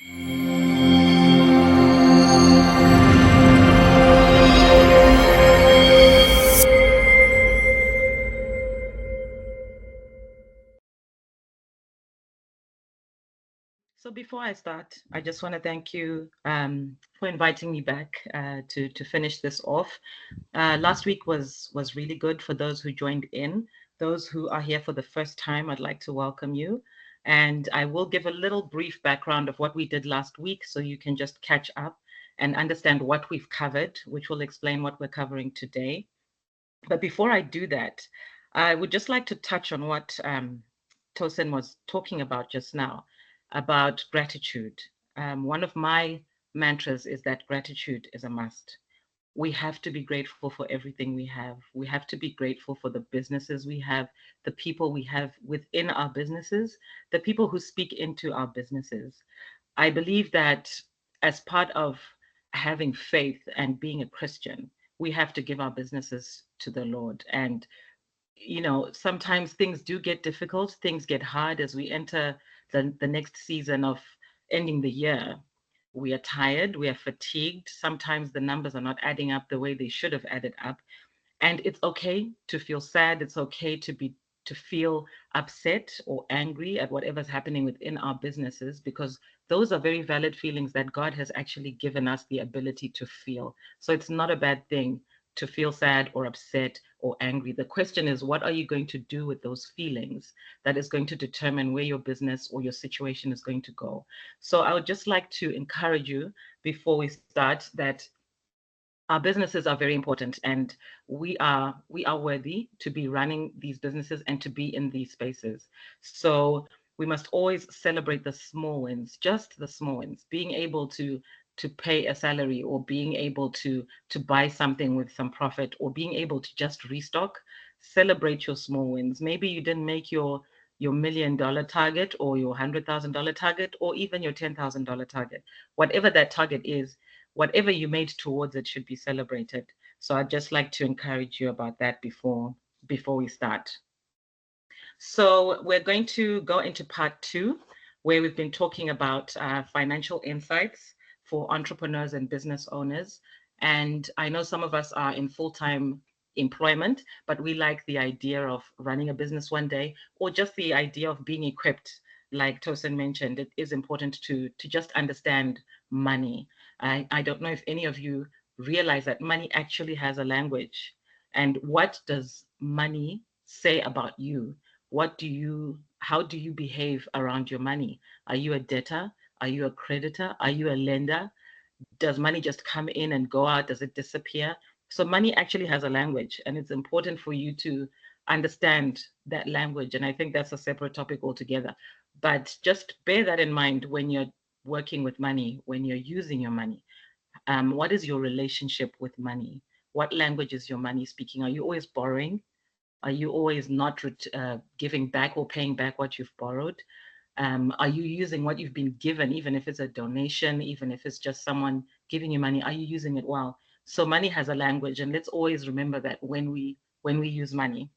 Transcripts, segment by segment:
So before I start, I just want to thank you for inviting me back to finish this off. Last week was really good for those who joined in. Those who are here for the first time, I'd like to welcome you. And I will give a little brief background of what we did last week so you can just catch up and understand what we've covered, which will explain what we're covering today. But before I do that, I would just like to touch on what Tosin was talking about just now about gratitude. One of my mantras is that gratitude is a must. We have to be grateful for everything we have. We have to be grateful for the businesses we have, the people we have within our businesses, the people who speak into our businesses. I believe that as part of having faith and being a Christian, we have to give our businesses to the Lord. And, sometimes things do get difficult, things get hard as we enter the next season of ending the year. We are tired, we are fatigued. Sometimes the numbers are not adding up the way they should have added up. And it's okay to feel sad. It's okay to feel upset or angry at whatever's happening within our businesses, because those are very valid feelings that God has actually given us the ability to feel. So it's not a bad thing to feel sad or upset or angry. The question is, what are you going to do with those feelings? That is going to determine where your business or your situation is going to go. So I would just like to encourage you before we start that our businesses are very important, and we are worthy to be running these businesses and to be in these spaces. So we must always celebrate the small wins, just the small wins, being able to pay a salary, or being able to buy something with some profit, or being able to just restock. Celebrate your small wins. Maybe you didn't make your $1 million target, or your $100,000 target, or even your $10,000 target. Whatever that target is, whatever you made towards it should be celebrated. So I'd just like to encourage you about that before we start. So we're going to go into part two, where we've been talking about financial insights for entrepreneurs and business owners. And I know some of us are in full-time employment, but we like the idea of running a business one day, or just the idea of being equipped. Like Tosin mentioned, it is important to just understand money. I don't know if any of you realize that money actually has a language. And what does money say about you? How do you behave around your money? Are you a debtor? Are you a creditor? Are you a lender? Does money just come in and go out? Does it disappear? So money actually has a language, and it's important for you to understand that language. And I think that's a separate topic altogether. But just bear that in mind when you're working with money, when you're using your money. What is your relationship with money? What language is your money speaking? Are you always borrowing? Are you always not giving back or paying back what you've borrowed? Are you using what you've been given, even if it's a donation, even if it's just someone giving you money? Are you using it well? So money has a language, and let's always remember that when we use money.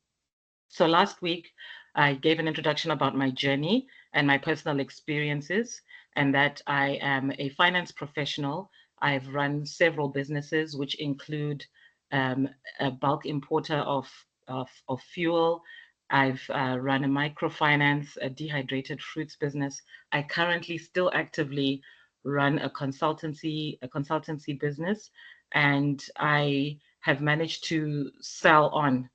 So last week, I gave an introduction about my journey and my personal experiences, and that I am a finance professional. I've run several businesses, which include a bulk importer of fuel. I've run a microfinance, a dehydrated fruits business. I currently still actively run a consultancy business, and I have managed to sell on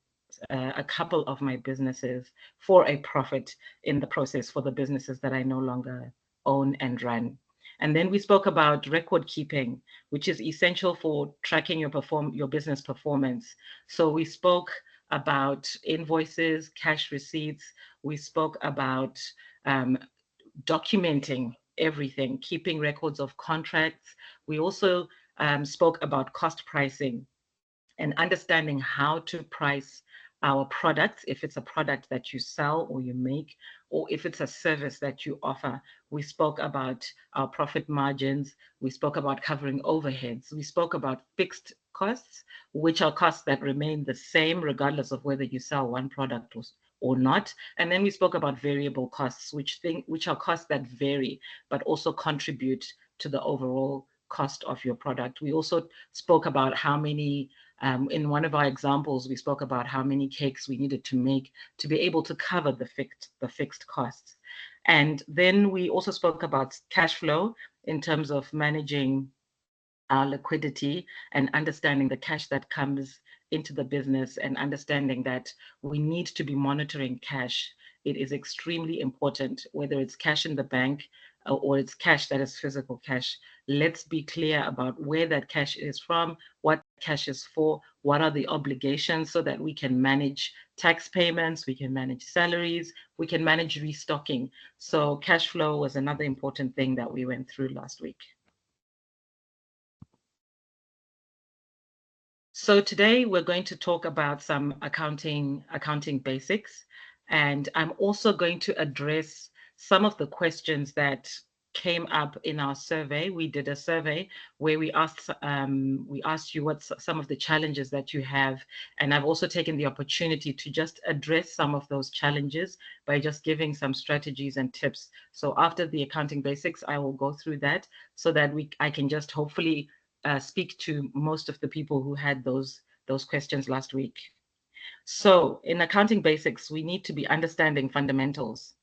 a couple of my businesses for a profit in the process, for the businesses that I no longer own and run. And then we spoke about record keeping, which is essential for tracking your business performance. So we spoke about invoices, cash receipts. We spoke about um, documenting everything, keeping records of contracts. We also spoke about cost pricing and understanding how to price our products, if it's a product that you sell or you make, or if it's a service that you offer. We spoke about our profit margins. We spoke about covering overheads. We spoke about fixed costs, which are costs that remain the same regardless of whether you sell one product or not. And then we spoke about variable costs, which are costs that vary, but also contribute to the overall cost of your product. We also spoke about how many, in one of our examples, we spoke about how many cakes we needed to make to be able to cover the fixed costs. And then we also spoke about cash flow in terms of managing our liquidity and understanding the cash that comes into the business and understanding that we need to be monitoring cash. It is extremely important, whether it's cash in the bank or it's cash that is physical cash. Let's be clear about where that cash is from, what cash is for, what are the obligations so that we can manage tax payments, we can manage salaries, we can manage restocking. So cash flow was another important thing that we went through last week. So today we're going to talk about some accounting basics, and I'm also going to address some of the questions that came up in our survey. We did a survey where we asked you what some of the challenges that you have, and I've also taken the opportunity to just address some of those challenges by just giving some strategies and tips. So after the accounting basics, I will go through that so that I can just hopefully speak to most of the people who had those questions last week. So in accounting basics, we need to be understanding fundamentals.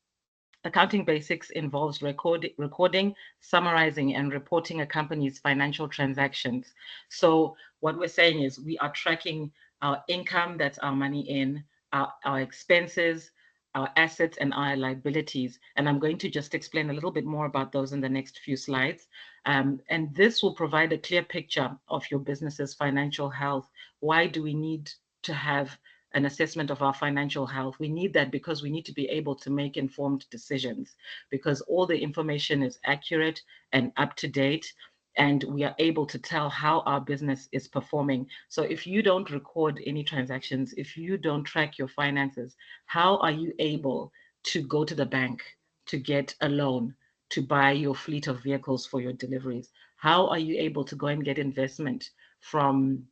Accounting basics involves recording, summarizing, and reporting a company's financial transactions. So what we're saying is we are tracking our income, that's our money in, our expenses, our assets, and our liabilities. And I'm going to just explain a little bit more about those in the next few slides. And this will provide a clear picture of your business's financial health. Why do we need to have an assessment of our financial health? We need that because we need to be able to make informed decisions, because all the information is accurate and up to date, and we are able to tell how our business is performing. So if you don't record any transactions, if you don't track your finances, how are you able to go to the bank to get a loan to buy your fleet of vehicles for your deliveries? How are you able to go and get investment from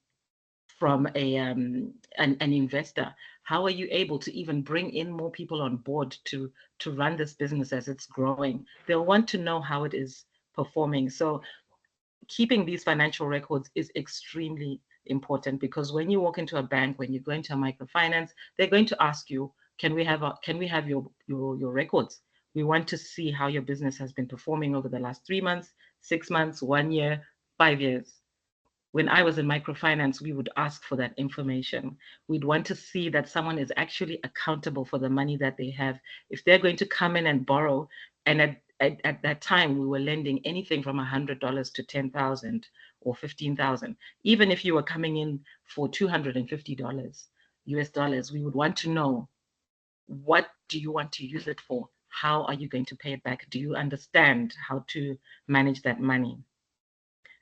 an investor? How are you able to even bring in more people on board to run this business as it's growing? They'll want to know how it is performing. So keeping these financial records is extremely important, because when you walk into a bank, when you go into a microfinance, they're going to ask you, can we have your records? We want to see how your business has been performing over the last 3 months, 6 months, 1 year, 5 years. When I was in microfinance, we would ask for that information. We'd want to see that someone is actually accountable for the money that they have. If they're going to come in and borrow, and at that time, we were lending anything from $100 to 10,000 or 15,000. Even if you were coming in for $250 US dollars, we would want to know, what do you want to use it for? How are you going to pay it back? Do you understand how to manage that money?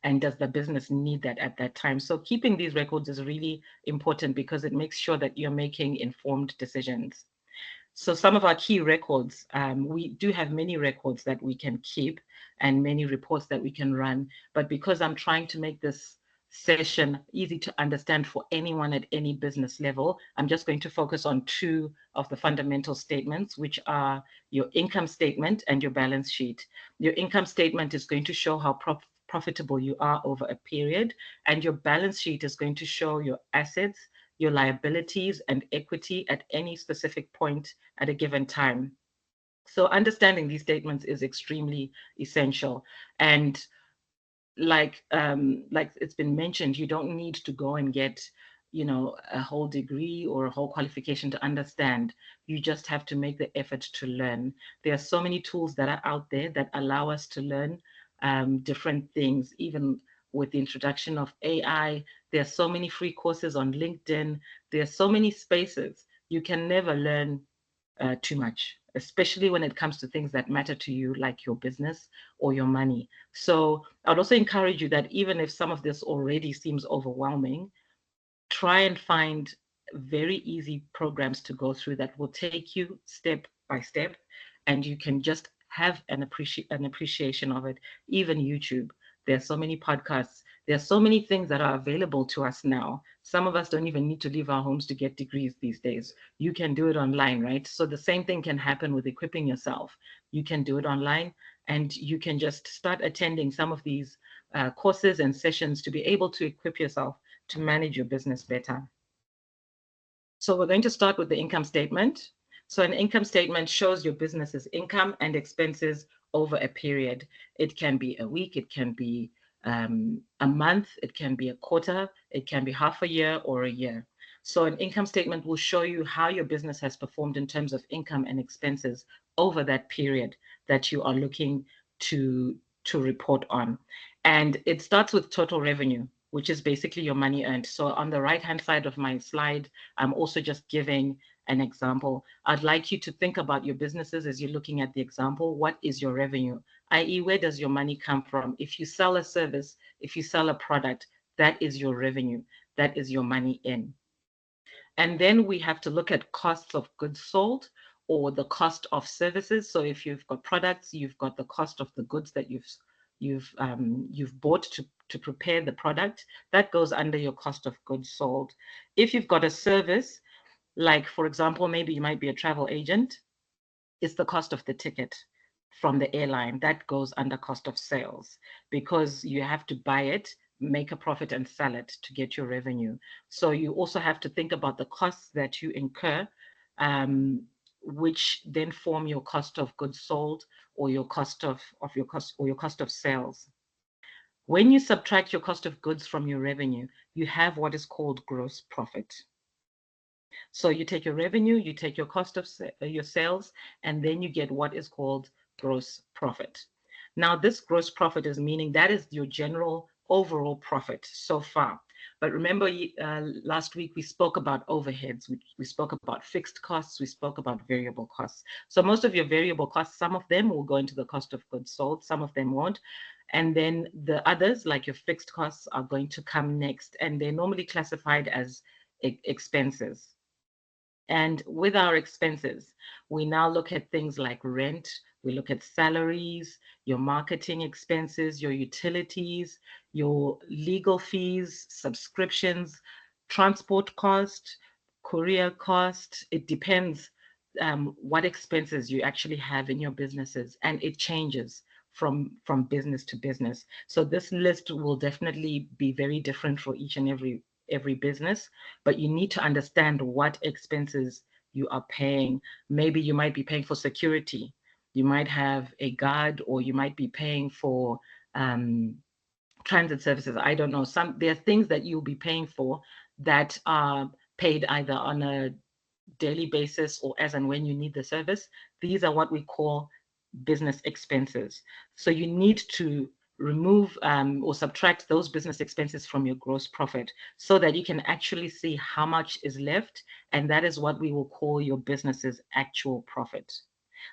And does the business need that at that time? So keeping these records is really important because it makes sure that you're making informed decisions. So some of our key records, we do have many records that we can keep and many reports that we can run. But because I'm trying to make this session easy to understand for anyone at any business level, I'm just going to focus on two of the fundamental statements, which are your income statement and your balance sheet. Your income statement is going to show how profitable you are over a period, and your balance sheet is going to show your assets, your liabilities, and equity at any specific point at a given time. So understanding these statements is extremely essential. And like it's been mentioned, you don't need to go and get a whole degree or a whole qualification to understand. You just have to make the effort to learn. There are so many tools that are out there that allow us to learn different things. Even with the introduction of AI, there are so many free courses on LinkedIn. There are so many spaces. You can never learn too much, especially when it comes to things that matter to you, like your business or your money. So I'd also encourage you that even if some of this already seems overwhelming, try and find very easy programs to go through that will take you step by step, and you can just have an appreciation of it. Even YouTube, there are so many podcasts There are so many things that are available to us now. Some of us don't even need to leave our homes to get degrees these days. You can do it online, right? So the same thing can happen with equipping yourself. You can do it online, and you can just start attending some of these courses and sessions to be able to equip yourself to manage your business better. So we're going to start with the income statement. So an income statement shows your business's income and expenses over a period. It can be a week, it can be a month, it can be a quarter, it can be half a year or a year. So an income statement will show you how your business has performed in terms of income and expenses over that period that you are looking to report on. And it starts with total revenue, which is basically your money earned. So on the right-hand side of my slide, I'm also just giving an example. I'd like you to think about your businesses as you're looking at the example. What is your revenue? I.e., where does your money come from? If you sell a service, if you sell a product, that is your revenue. That is your money in. And then we have to look at costs of goods sold or the cost of services. So if you've got products, you've got the cost of the goods that you've bought to prepare the product. That goes under your cost of goods sold. If you've got a service, like for example, maybe you might be a travel agent, it's the cost of the ticket from the airline that goes under cost of sales because you have to buy it, make a profit and sell it to get your revenue. So you also have to think about the costs that you incur, which then form your cost of goods sold or your cost of your cost or your cost of sales. When you subtract your cost of goods from your revenue, you have what is called gross profit. So you take your revenue, you take your cost of your sales, and then you get what is called gross profit. Now, this gross profit is meaning that is your general overall profit so far. But remember, last week we spoke about overheads, we spoke about fixed costs, we spoke about variable costs. So most of your variable costs, some of them will go into the cost of goods sold, some of them won't. And then the others, like your fixed costs, are going to come next. And they're normally classified as expenses. And with our expenses, we now look at things like rent, we look at salaries, your marketing expenses, your utilities, your legal fees, subscriptions, transport cost, courier cost. It depends what expenses you actually have in your businesses, and it changes from business to business. So this list will definitely be very different for each and every business, but you need to understand what expenses you are paying. Maybe you might be paying for security. You might have a guard, or you might be paying for transit services. I don't know. There are things that you'll be paying for that are paid either on a daily basis or as and when you need the service. These are what we call business expenses. So you need to remove or subtract those business expenses from your gross profit so that you can actually see how much is left. And that is what we will call your business's actual profit.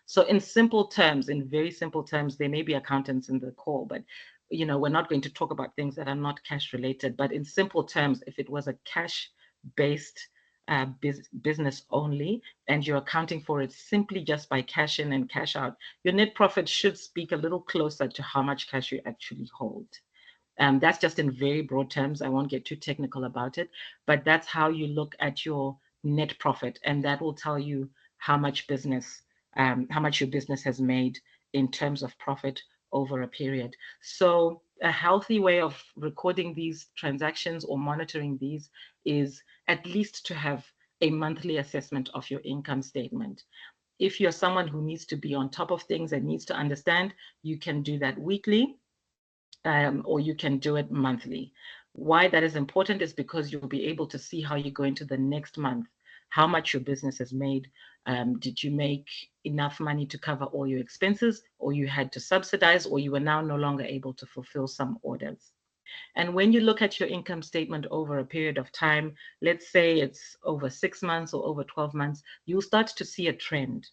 So in simple terms, in very simple terms, there may be accountants in the call, but we're not going to talk about things that are not cash related. But in simple terms, if it was a cash based business only, and you're accounting for it simply just by cash in and cash out, your net profit should speak a little closer to how much cash you actually hold. That's just in very broad terms. I won't get too technical about it, but that's how you look at your net profit, and that will tell you how much your business has made in terms of profit over a period. So a healthy way of recording these transactions or monitoring these is at least to have a monthly assessment of your income statement. If you're someone who needs to be on top of things and needs to understand, you can do that weekly, or you can do it monthly. Why that is important is because you'll be able to see how you go into the next month, how much your business has made. Did you make enough money to cover all your expenses, or you had to subsidize, or you were now no longer able to fulfill some orders? And when you look at your income statement over a period of time, let's say it's over 6 months or over 12 months, you'll start to see a trend.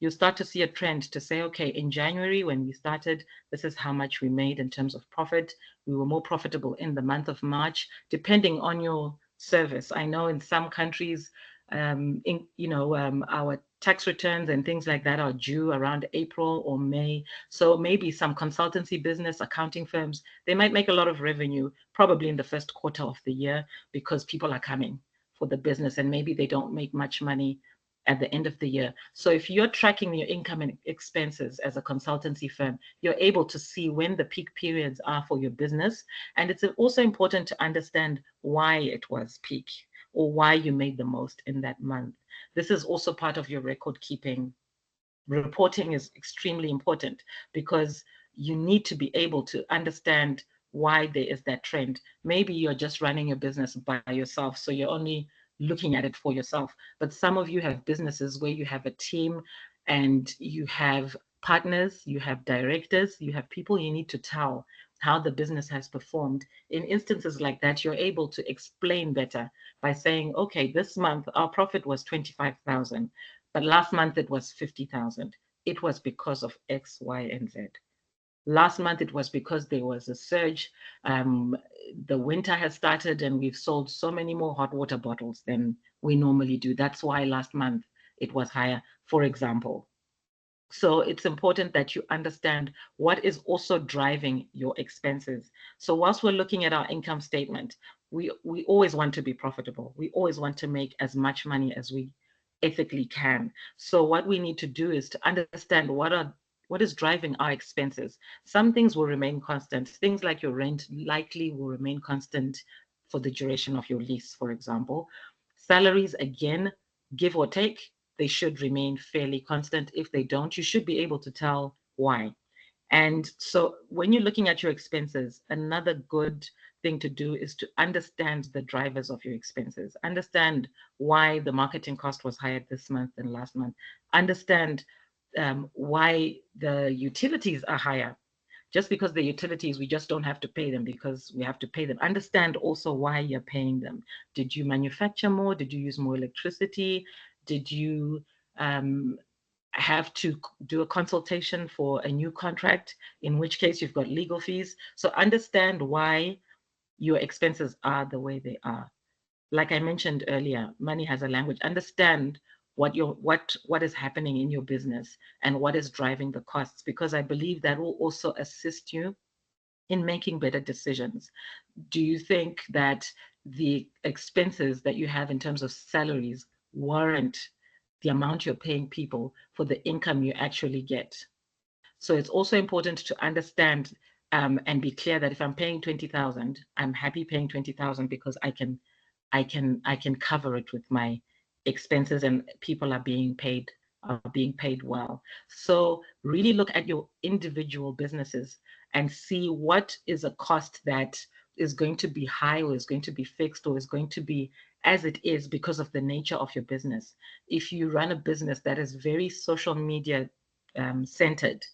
You'll start to see a trend to say, okay, in January when we started, this is how much we made in terms of profit. We were more profitable in the month of March, depending on your service. I know in some countries, our tax returns and things like that are due around April or May. So maybe some consultancy business, accounting firms, they might make a lot of revenue probably in the first quarter of the year because people are coming for the business, and maybe they don't make much money at the end of the year. So if you're tracking your income and expenses as a consultancy firm, you're able to see when the peak periods are for your business. And it's also important to understand why it was peak or why you made the most in that month. This is also part of your record keeping. Reporting is extremely important because you need to be able to understand why there is that trend. Maybe you're just running your business by yourself, so you're only looking at it for yourself. But some of you have businesses where you have a team and you have partners, you have directors, you have people you need to tell how the business has performed. In instances like that, you're able to explain better by saying, okay, this month our profit was 25,000, but last month it was 50,000. It was because of X, Y, and Z. Last month it was because there was a surge. The winter has started and we've sold so many more hot water bottles than we normally do. That's why last month it was higher, for example. So it's important that you understand what is also driving your expenses. So whilst we're looking at our income statement, we always want to be profitable. We always want to make as much money as we ethically can. So what we need to do is to understand what is driving our expenses. Some things will remain constant. Things like your rent likely will remain constant for the duration of your lease, for example. Salaries, again, give or take, they should remain fairly constant. If they don't, you should be able to tell why. And so when you're looking at your expenses, another good thing to do is to understand the drivers of your expenses. Understand why the marketing cost was higher this month than last month. Understand why the utilities are higher. Just because the utilities, we just don't have to pay them because we have to pay them. Understand also why you're paying them. Did you manufacture more? Did you use more electricity? Did you have to do a consultation for a new contract, in which case you've got legal fees? So understand why your expenses are the way they are. Like I mentioned earlier, money has a language. Understand what is happening in your business and what is driving the costs, because I believe that will also assist you in making better decisions. Do you think that the expenses that you have in terms of salaries warrant the amount you're paying people for the income you actually get? So it's also important to understand and be clear that if I'm paying 20,000, I'm happy paying 20,000 because I can cover it with my expenses, and people are being paid well. So really look at your individual businesses and see what is a cost that is going to be high or is going to be fixed or is going to be as it is because of the nature of your business. If you run a business that is very social media centered,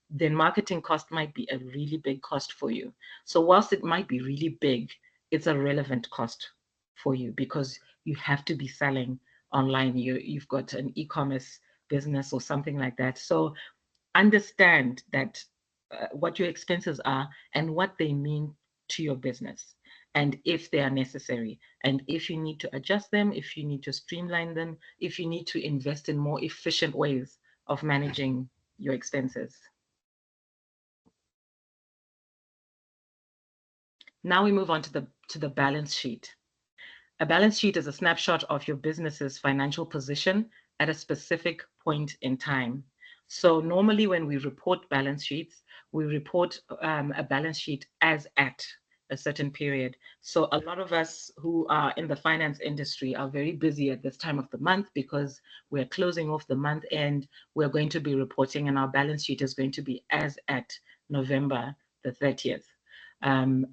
then marketing cost might be a really big cost for you. So whilst it might be really big, it's a relevant cost for you because you have to be selling online. You've got an e-commerce business or something like that. So understand that what your expenses are and what they mean to your business, and if they are necessary, and if you need to adjust them, if you need to streamline them, if you need to invest in more efficient ways of managing your expenses. Now we move on to the balance sheet. A balance sheet is a snapshot of your business's financial position at a specific point in time. So normally when we report balance sheets, we report a balance sheet as at a certain period. So a lot of us who are in the finance industry are very busy at this time of the month because we're closing off the month and we're going to be reporting, and our balance sheet is going to be as at November the 30th,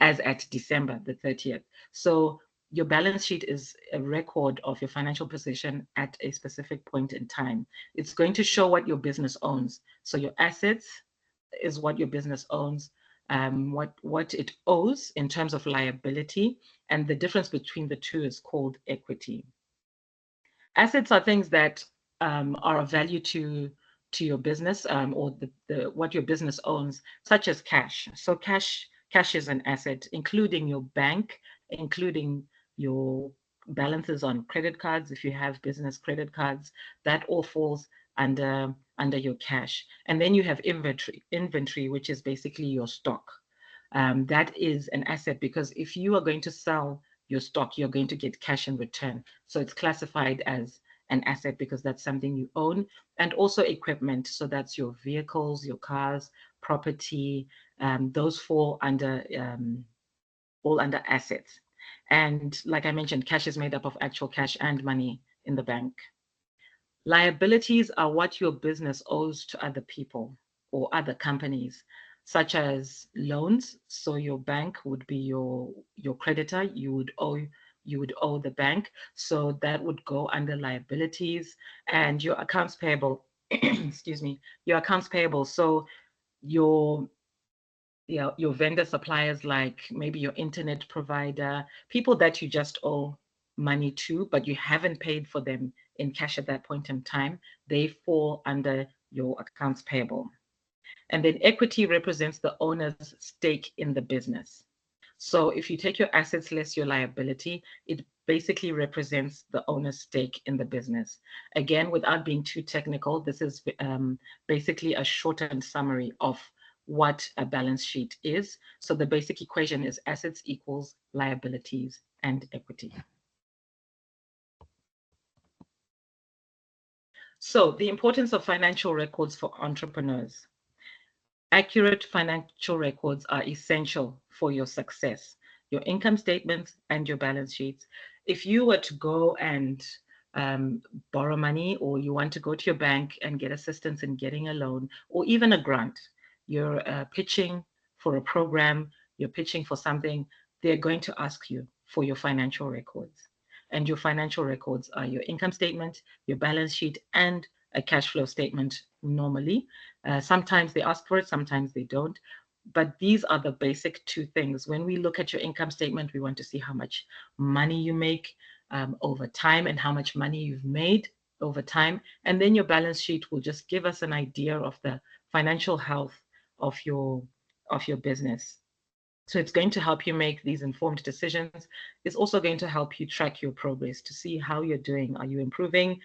as at December the 30th. So your balance sheet is a record of your financial position at a specific point in time. It's going to show what your business owns. So your assets is what your business owns, what it owes in terms of liability, and the difference between the two is called equity. Assets are things that are of value to your business, or what your business owns, such as cash. So cash is an asset, including your bank, including your balances on credit cards, if you have business credit cards, that all falls under your cash. And then you have inventory, which is basically your stock. That is an asset because if you are going to sell your stock, you're going to get cash in return. So it's classified as an asset because that's something you own. And also equipment. So that's your vehicles, your cars, property. Those fall under all under assets. And like I mentioned, cash is made up of actual cash and money in the bank. Liabilities are what your business owes to other people or other companies, such as loans. So your bank would be your creditor. You would owe the bank. So that would go under liabilities, and your accounts payable. Excuse me. Your accounts payable. So your your vendor suppliers, like maybe your internet provider, people that you just owe money to, but you haven't paid for them in cash at that point in time, they fall under your accounts payable. And then equity represents the owner's stake in the business. So if you take your assets less your liability, it basically represents the owner's stake in the business. Again, without being too technical, this is basically a shortened summary of what a balance sheet is. So the basic equation is assets equals liabilities and equity. So the importance of financial records for entrepreneurs. Accurate financial records are essential for your success, your income statements and your balance sheets. If you were to go and borrow money, or you want to go to your bank and get assistance in getting a loan or even a grant, you're pitching for a program, you're pitching for something, they're going to ask you for your financial records. And your financial records are your income statement, your balance sheet, and a cash flow statement normally. Sometimes they ask for it, sometimes they don't. But these are the basic two things. When we look at your income statement, we want to see how much money you make over time and how much money you've made over time. And then your balance sheet will just give us an idea of the financial health of your business. So it's going to help you make these informed decisions. It's also going to help you track your progress to see how you're doing. Are you improving?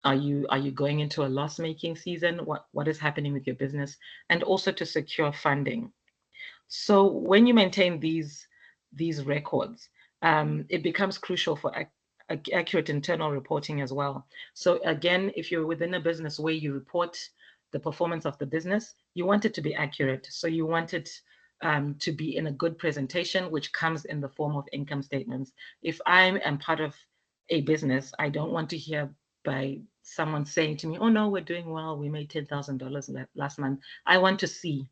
Are you going into a loss-making season? What is happening with your business? And also to secure funding. So when you maintain these records, it becomes crucial for accurate internal reporting as well. So again, if you're within a business where you report the performance of the business, you want it to be accurate. So you want it to be in a good presentation, which comes in the form of income statements. If I am part of a business, I don't want to hear by someone saying to me, oh no, we're doing well, we made $10,000 last month. I want to see,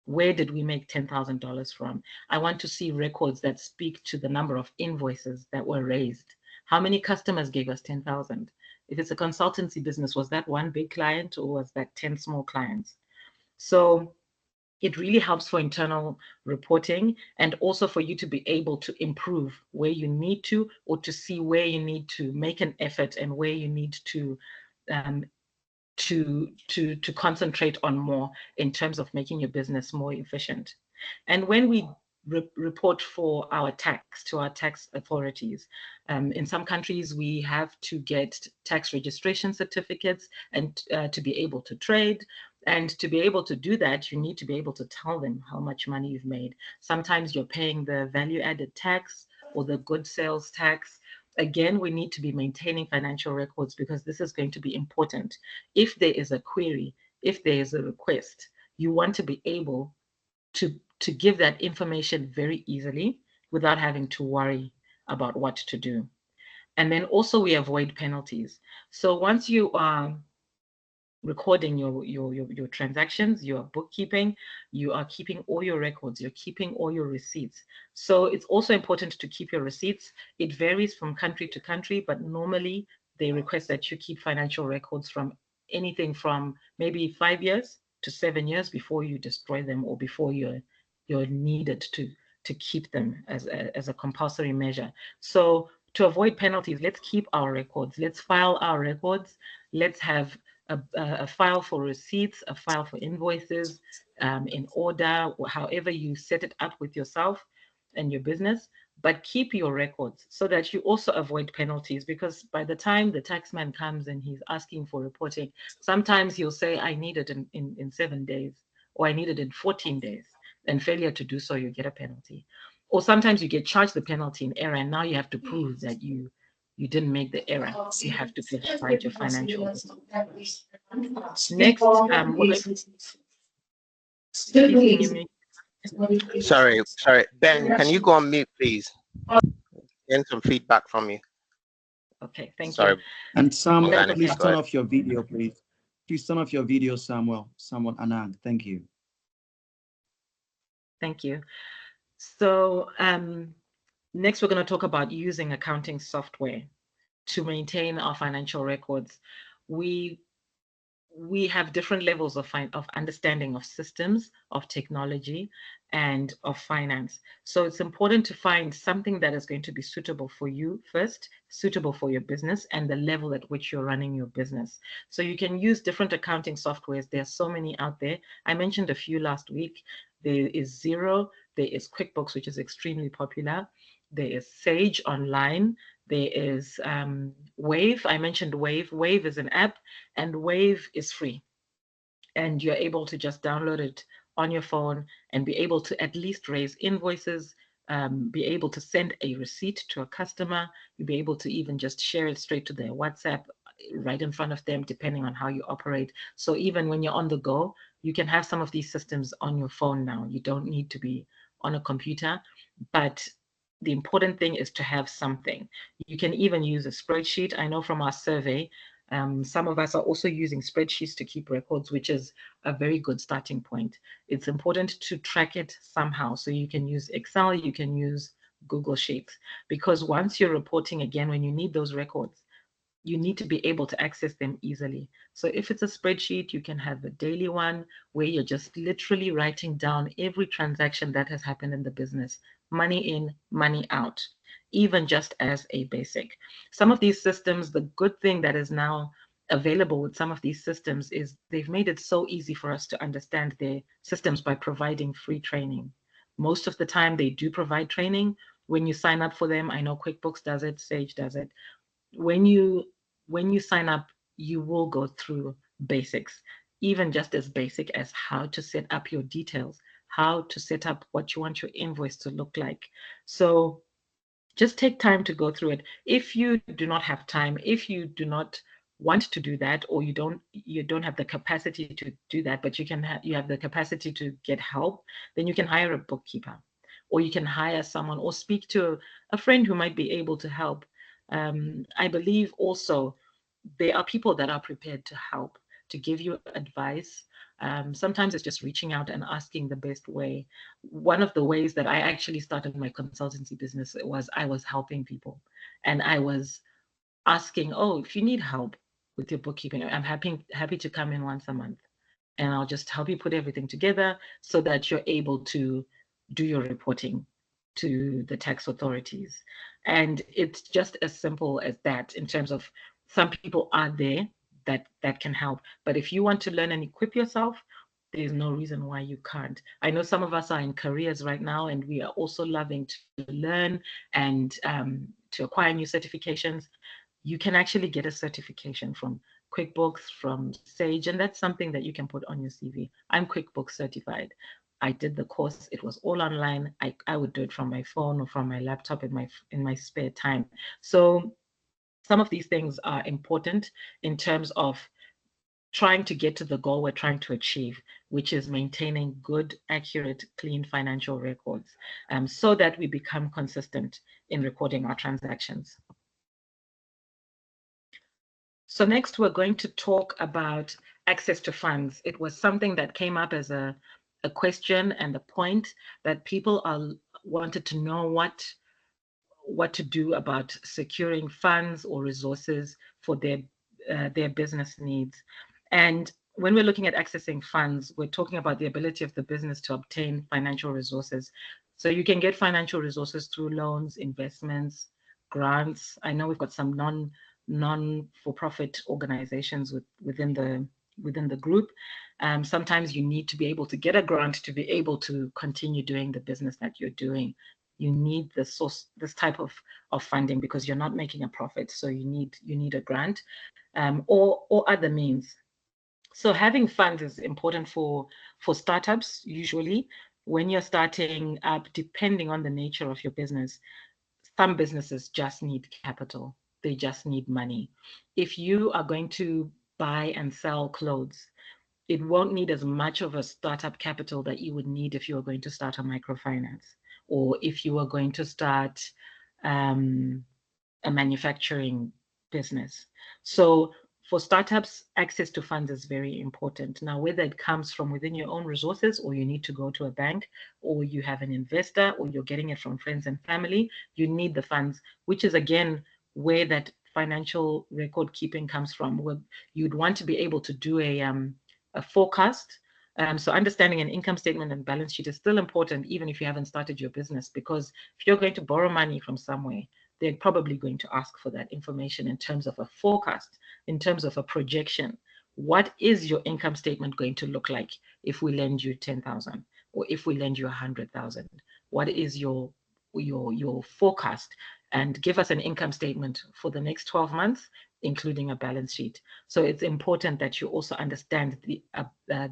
where did we make $10,000 from? I want to see records that speak to the number of invoices that were raised. How many customers gave us 10,000? If it's a consultancy business, was that one big client or was that 10 small clients? So it really helps for internal reporting and also for you to be able to improve where you need to, or to see where you need to make an effort and where you need to concentrate on more in terms of making your business more efficient. And when we report for our tax to our tax authorities, in some countries we have to get tax registration certificates and to be able to trade. And to be able to do that, you need to be able to tell them how much money you've made. Sometimes you're paying the value added tax or the good sales tax. Again, we need to be maintaining financial records because this is going to be important. If there is a query, if there is a request, you want to be able to give that information very easily without having to worry about what to do. And then also we avoid penalties. So once you are recording your transactions, your bookkeeping, you are keeping all your records, you're keeping all your receipts. So it's also important to keep your receipts. It varies from country to country, but normally they request that you keep financial records from anything from maybe 5 years to 7 years before you destroy them, or before you're needed to keep them as a compulsory measure. So to avoid penalties, let's keep our records. Let's file our records. Let's have a file for receipts, a file for invoices, in order, however you set it up with yourself and your business. but keep your records so that you also avoid penalties, because by the time the taxman comes and he's asking for reporting, sometimes he'll say, I need it in 7 days, or I need it in 14 days. And failure to do so, you get a penalty. Or sometimes you get charged the penalty in error, and now you have to prove that you didn't make the error. You have to provide your financials. Next, Sorry, Ben, can you go on mute, please? Getting some feedback from you. Okay, thank Sorry. you. And Samuel, please turn off your video, please. Please turn off your video, Samuel Anand. Thank you. Thank you. So next, we're going to talk about using accounting software to maintain our financial records. We have different levels of understanding of systems, of technology, and of finance. So it's important to find something that is going to be suitable for you first, suitable for your business, and the level at which you're running your business. So you can use different accounting softwares. There are so many out there. I mentioned a few last week. There is Xero, there is QuickBooks, which is extremely popular. There is Sage Online. There is Wave. I mentioned Wave. Wave is an app, and Wave is free. And you're able to just download it on your phone and be able to at least raise invoices, be able to send a receipt to a customer. You'll be able to even just share it straight to their WhatsApp right in front of them, depending on how you operate. So even when you're on the go, you can have some of these systems on your phone now. You don't need to be on a computer, but the important thing is to have something. You can even use a spreadsheet. I know from our survey, some of us are also using spreadsheets to keep records, which is a very good starting point. It's important to track it somehow. So you can use Excel, you can use Google Sheets, because once you're reporting again, when you need those records, you need to be able to access them easily. So if it's a spreadsheet, you can have a daily one where you're just literally writing down every transaction that has happened in the business, money in, money out, even just as a basic. Some of these systems, the good thing that is now available with some of these systems is they've made it so easy for us to understand their systems by providing free training. Most of the time they do provide training when you sign up for them. I know QuickBooks does it, Sage does it. When you sign up, you will go through basics, even just as basic as how to set up your details, how to set up what you want your invoice to look like. So just take time to go through it. If you do not have time, if you do not want to do that, or you don't have the capacity to do that, but you have the capacity to get help, then you can hire a bookkeeper, or you can hire someone, or speak to a friend who might be able to help. I believe also there are people that are prepared to help, to give you advice. Sometimes it's just reaching out and asking the best way. One of the ways that I actually started my consultancy business was I was helping people, and I was asking, oh, if you need help with your bookkeeping, I'm happy to come in once a month, and I'll just help you put everything together so that you're able to do your reporting to the tax authorities. And it's just as simple as that. In terms of, some people are there that can help, but if you want to learn and equip yourself, there's no reason why you can't. I know some of us are in careers right now, and we are also loving to learn and to acquire new certifications. You can actually get a certification from QuickBooks, from Sage, and that's something that you can put on your CV. I'm QuickBooks certified. I did the course. It was all online. I would do it from my phone or from my laptop in my spare time. So some of these things are important in terms of trying to get to the goal we're trying to achieve, which is maintaining good, accurate, clean financial records, so that we become consistent in recording our transactions. So next, we're going to talk about access to funds. It was something that came up as a question and a point that people wanted to know what to do about securing funds or resources for their business needs. And when we're looking at accessing funds, we're talking about the ability of the business to obtain financial resources. So you can get financial resources through loans, investments, grants. I know we've got some non-for-profit organizations within the group. Sometimes you need to be able to get a grant to be able to continue doing the business that you're doing. you need this type of funding because you're not making a profit. So you need a grant or other means. So having funds is important for startups. Usually when you're starting up, depending on the nature of your business, some businesses just need capital. They just need money. If you are going to buy and sell clothes, it won't need as much of a startup capital that you would need if you were going to start a microfinance, or if you were going to start a manufacturing business. So for startups, access to funds is very important. Now, whether it comes from within your own resources, or you need to go to a bank, or you have an investor, or you're getting it from friends and family, you need the funds, which is again where that financial record keeping comes from. Where you'd want to be able to do a forecast. So understanding an income statement and balance sheet is still important, even if you haven't started your business, because if you're going to borrow money from somewhere, they're probably going to ask for that information in terms of a forecast, in terms of a projection. What is your income statement going to look like if we lend you 10,000 or if we lend you 100,000? What is your forecast? And give us an income statement for the next 12 months, including a balance sheet. So it's important that you also understand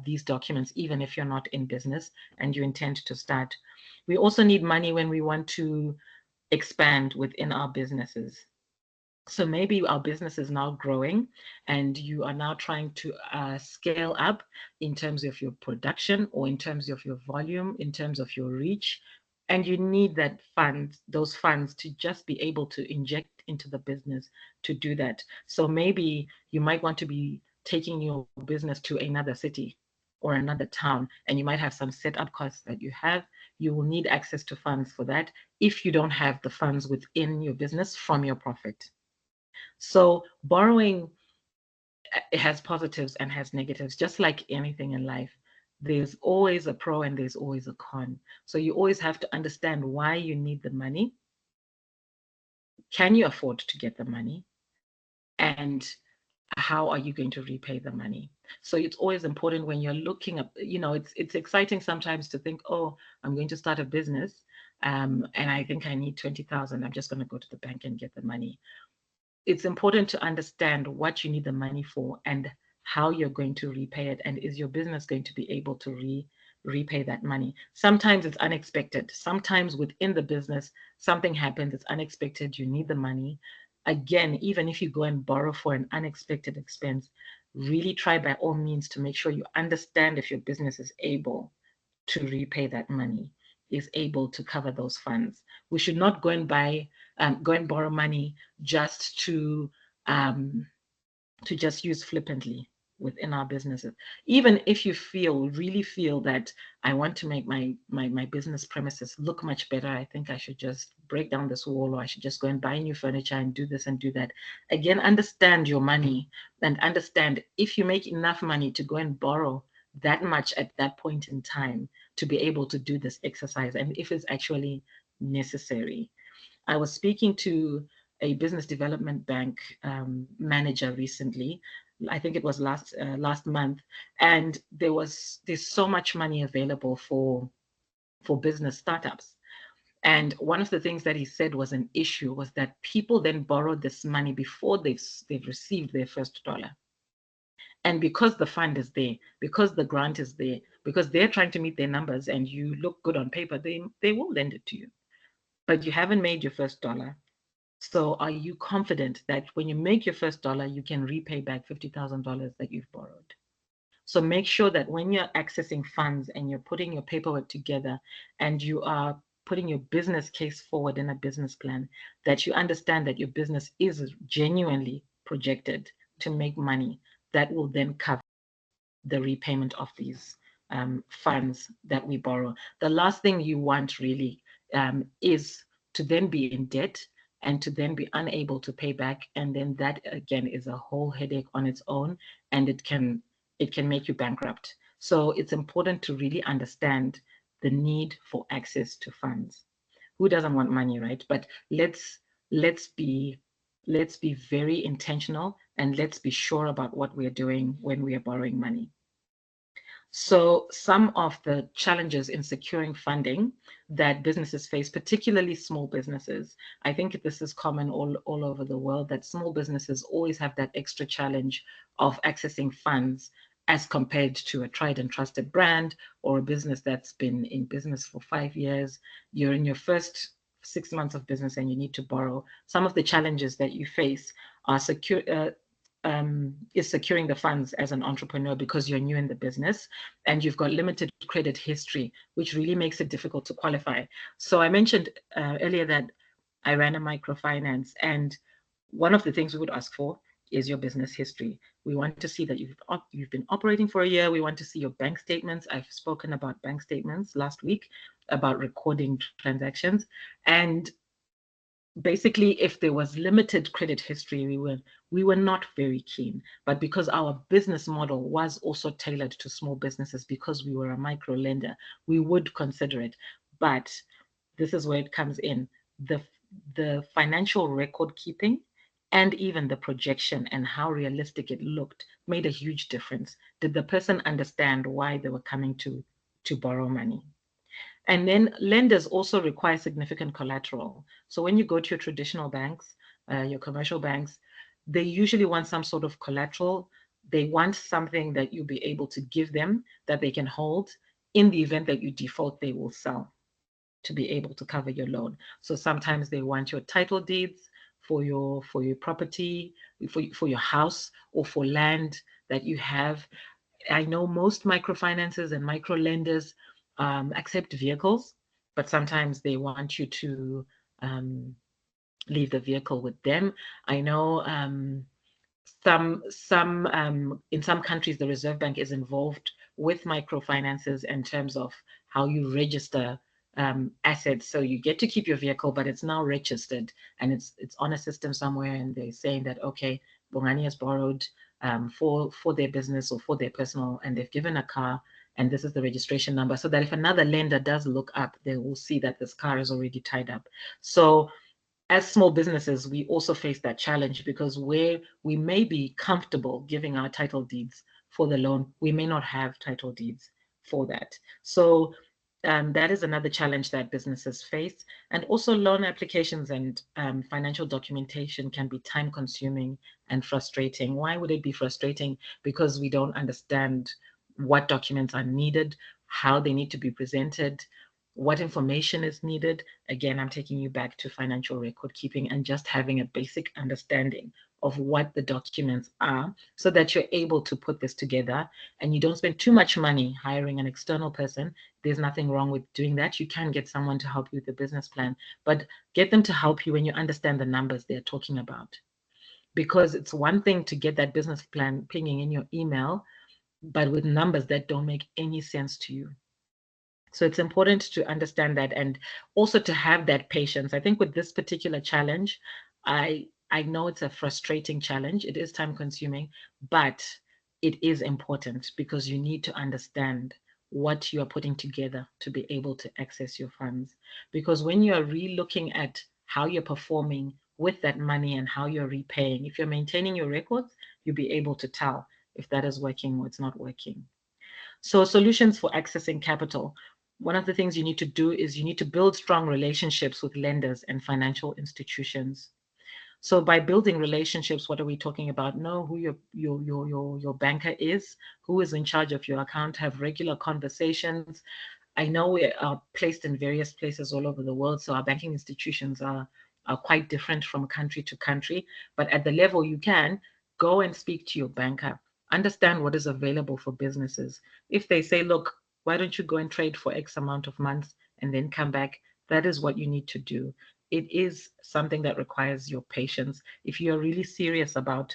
these documents, even if you're not in business and you intend to start. We also need money when we want to expand within our businesses. So maybe our business is now growing and you are now trying to scale up in terms of your production or in terms of your volume, in terms of your reach. And you need those funds to just be able to inject into the business to do that. So maybe you might want to be taking your business to another city or another town, and you might have some setup costs that you have. You will need access to funds for that if you don't have the funds within your business from your profit. So borrowing, it has positives and has negatives, just like anything in life. There's always a pro and there's always a con. So you always have to understand why you need the money. Can you afford to get the money? And how are you going to repay the money? So it's always important when you're looking up, it's exciting sometimes to think, oh, I'm going to start a business and I think I need 20,000. I'm just going to go to the bank and get the money. It's important to understand what you need the money for and how you're going to repay it. And is your business going to be able to repay that money? Sometimes it's unexpected. Sometimes within the business, something happens, it's unexpected, you need the money. Again, even if you go and borrow for an unexpected expense, really try by all means to make sure you understand if your business is able to repay that money, is able to cover those funds. We should not go and borrow money just to just use flippantly within our businesses. Even if you really feel that I want to make my business premises look much better, I think I should just break down this wall, or I should just go and buy new furniture and do this and do that. Again, understand your money and understand if you make enough money to go and borrow that much at that point in time to be able to do this exercise, and if it's actually necessary. I was speaking to a business development bank manager recently. I think it was last month, and there's so much money available for business startups. And one of the things that he said was an issue was that people then borrowed this money before they've received their first dollar. And because the fund is there, because the grant is there, because they're trying to meet their numbers and you look good on paper, they will lend it to you. But you haven't made your first dollar. So are you confident that when you make your first dollar, you can repay back $50,000 that you've borrowed? So make sure that when you're accessing funds and you're putting your paperwork together and you are putting your business case forward in a business plan, that you understand that your business is genuinely projected to make money that will then cover the repayment of these funds that we borrow. The last thing you want really is to then be in debt and to then be unable to pay back. And then that again is a whole headache on its own, and it can make you bankrupt. So it's important to really understand the need for access to funds. Who doesn't want money, right? But let's be very intentional, and let's be sure about what we're doing when we are borrowing money. So some of the challenges in securing funding that businesses face, particularly small businesses, I think this is common all over the world, that small businesses always have that extra challenge of accessing funds as compared to a tried and trusted brand or a business that's been in business for 5 years. You're in your first 6 months of business and you need to borrow. Some of the challenges that you face are is securing the funds as an entrepreneur because you're new in the business and you've got limited credit history, which really makes it difficult to qualify. So I mentioned earlier that I ran a microfinance, and one of the things we would ask for is your business history. We want to see that you've been operating for a year. We want to see your bank statements. I've spoken about bank statements last week, about recording transactions. And basically, if there was limited credit history, we were not very keen. But because our business model was also tailored to small businesses, because we were a micro lender, we would consider it. But this is where it comes in. The financial record keeping and even the projection and how realistic it looked made a huge difference. Did the person understand why they were coming to borrow money? And then lenders also require significant collateral. So when you go to your traditional banks, your commercial banks, they usually want some sort of collateral. They want something that you'll be able to give them that they can hold. In the event that you default, they will sell to be able to cover your loan. So sometimes they want your title deeds for your property, for your house, or for land that you have. I know most microfinances and micro lenders accept vehicles, but sometimes they want you to leave the vehicle with them. I know in some countries the Reserve Bank is involved with microfinances in terms of how you register assets. So you get to keep your vehicle, but it's now registered and it's on a system somewhere, and they're saying that, okay, Bongani has borrowed for their business or for their personal, and they've given a car, and this is the registration number, so that if another lender does look up, they will see that this car is already tied up. So as small businesses, we also face that challenge, because where we may be comfortable giving our title deeds for the loan, we may not have title deeds for that. So that is another challenge that businesses face. And also loan applications and financial documentation can be time consuming and frustrating. Why would it be frustrating? Because we don't understand what documents are needed, how they need to be presented, what information is needed. Again, I'm taking you back to financial record keeping and just having a basic understanding of what the documents are, so that you're able to put this together and you don't spend too much money hiring an external person. There's nothing wrong with doing that. You can get someone to help you with the business plan, but get them to help you when you understand the numbers they're talking about. Because it's one thing to get that business plan pinging in your email, but with numbers that don't make any sense to you. So it's important to understand that, and also to have that patience. I think with this particular challenge, I know it's a frustrating challenge. It is time consuming, but it is important, because you need to understand what you are putting together to be able to access your funds. Because when you are re-looking at how you're performing with that money and how you're repaying, if you're maintaining your records, you'll be able to tell if that is working or it's not working. So solutions for accessing capital. One of the things you need to do is you need to build strong relationships with lenders and financial institutions. So by building relationships, what are we talking about? Know who your banker is, who is in charge of your account, have regular conversations. I know we are placed in various places all over the world, so our banking institutions are quite different from country to country. But at the level you can, go and speak to your banker. Understand what is available for businesses. If they say, look, why don't you go and trade for X amount of months and then come back? That is what you need to do. It is something that requires your patience. If you're really serious about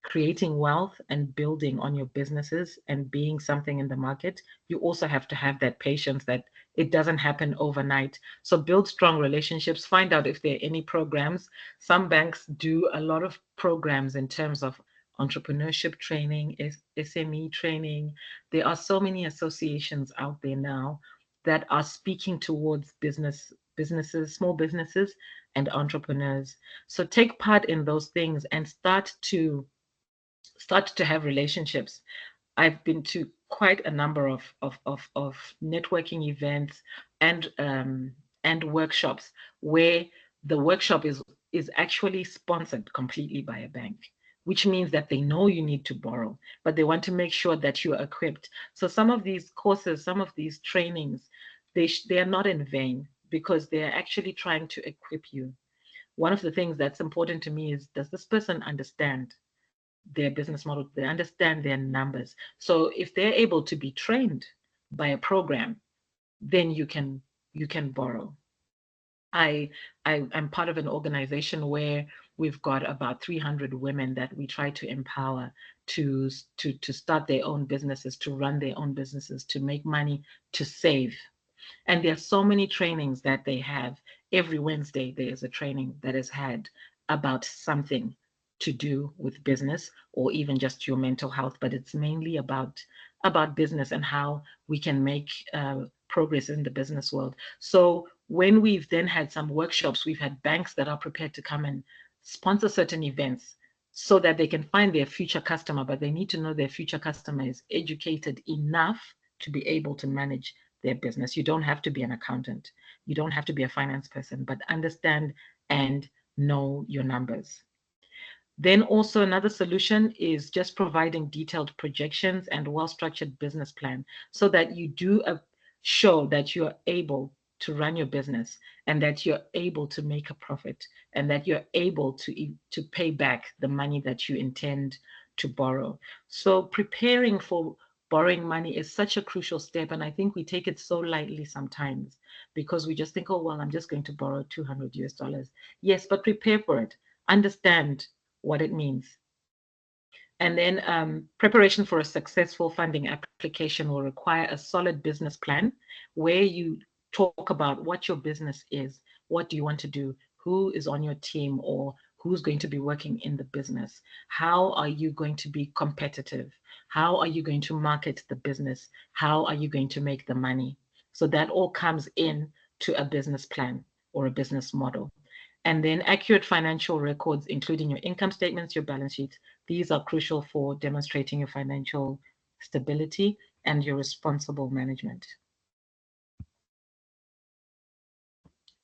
creating wealth and building on your businesses and being something in the market, you also have to have that patience, that it doesn't happen overnight. So build strong relationships, find out if there are any programs. Some banks do a lot of programs in terms of entrepreneurship training, SME training. There are so many associations out there now that are speaking towards businesses, small businesses and entrepreneurs. So take part in those things and start to have relationships. I've been to quite a number of networking events and workshops where the workshop is actually sponsored completely by a bank, which means that they know you need to borrow, but they want to make sure that you are equipped. So some of these courses, some of these trainings, they are not in vain, because they are actually trying to equip you. One of the things that's important to me is, does this person understand their business model? They understand their numbers. So if they're able to be trained by a program, then you can borrow. I'm part of an organization where we've got about 300 women that we try to empower to start their own businesses, to run their own businesses, to make money, to save. And there are so many trainings that they have. Every Wednesday, there is a training that is had about something to do with business or even just your mental health, but it's mainly about business and how we can make progress in the business world. So when we've then had some workshops, we've had banks that are prepared to come and sponsor certain events so that they can find their future customer, but they need to know their future customer is educated enough to be able to manage their business. You don't have to be an accountant. You don't have to be a finance person, but understand and know your numbers. Then also another solution is just providing detailed projections and well-structured business plan so that you do show that you're able to run your business and that you're able to make a profit and that you're able to pay back the money that you intend to borrow. So preparing for borrowing money is such a crucial step, and I think we take it so lightly sometimes because we just think, oh, well, I'm just going to borrow $200. Yes, but prepare for it. Understand what it means. And then preparation for a successful funding application will require a solid business plan where you talk about what your business is, what do you want to do, who is on your team or who's going to be working in the business, how are you going to be competitive, how are you going to market the business, how are you going to make the money. So that all comes in to a business plan or a business model. And then accurate financial records, including your income statements, your balance sheets. These are crucial for demonstrating your financial stability and your responsible management.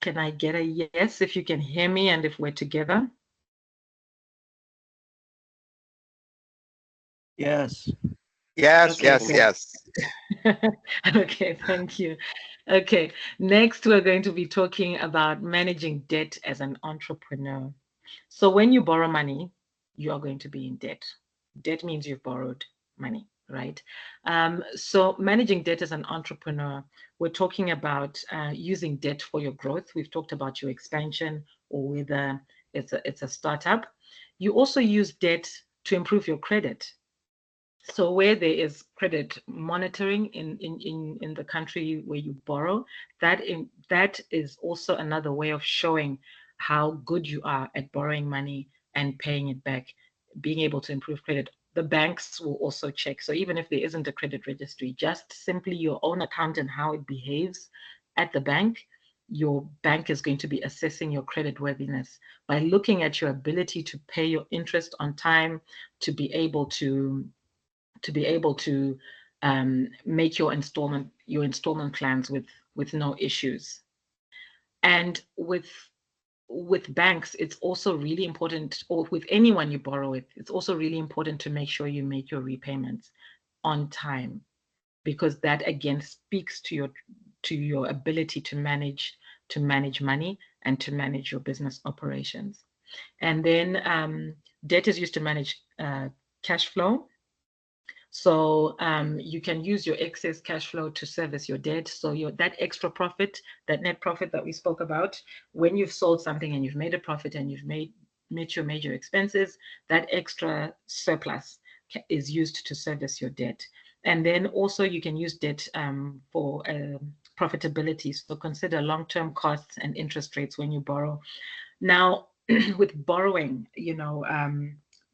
Can I get a yes if you can hear me and if we're together? Yes. Yes, Okay, yes. Okay, thank you. Okay, next we're going to be talking about managing debt as an entrepreneur. So when you borrow money, you are going to be in debt. Debt means you've borrowed money, right? So managing debt as an entrepreneur, we're talking about using debt for your growth. We've talked about your expansion or whether it's a startup. You also use debt to improve your credit. So where there is credit monitoring in the country where you borrow, that is also another way of showing how good you are at borrowing money and paying it back, being able to improve credit. The banks will also check. So even if there isn't a credit registry, just simply your own account and how it behaves at the bank, your bank is going to be assessing your credit worthiness by looking at your ability to pay your interest on time, to be able to make your installment plans with no issues. And with banks, it's also really important, or with anyone you borrow with, it's also really important to make sure you make your repayments on time, because that again speaks to your ability to manage money and to manage your business operations. And then debt is used to manage cash flow. So you can use your excess cash flow to service your debt. So that extra profit, that net profit that we spoke about, when you've sold something and you've made a profit and you've met your major expenses, that extra surplus is used to service your debt. And then also you can use debt for profitability. So consider long-term costs and interest rates when you borrow. Now, with borrowing,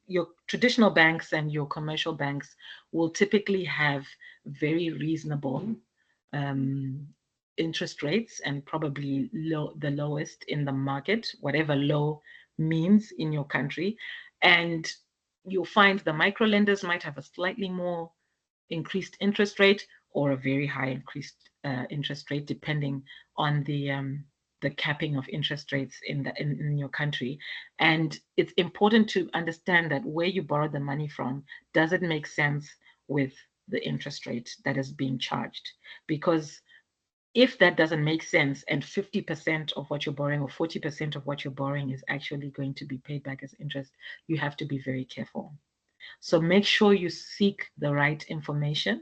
your traditional banks and your commercial banks will typically have very reasonable interest rates and probably the lowest in the market, whatever low means in your country. And you'll find the micro lenders might have a slightly more increased interest rate or a very high increased interest rate, depending on the capping of interest rates in your country. And it's important to understand that where you borrow the money from, does it make sense with the interest rate that is being charged? Because if that doesn't make sense and 50% of what you're borrowing or 40% of what you're borrowing is actually going to be paid back as interest, you have to be very careful. So make sure you seek the right information.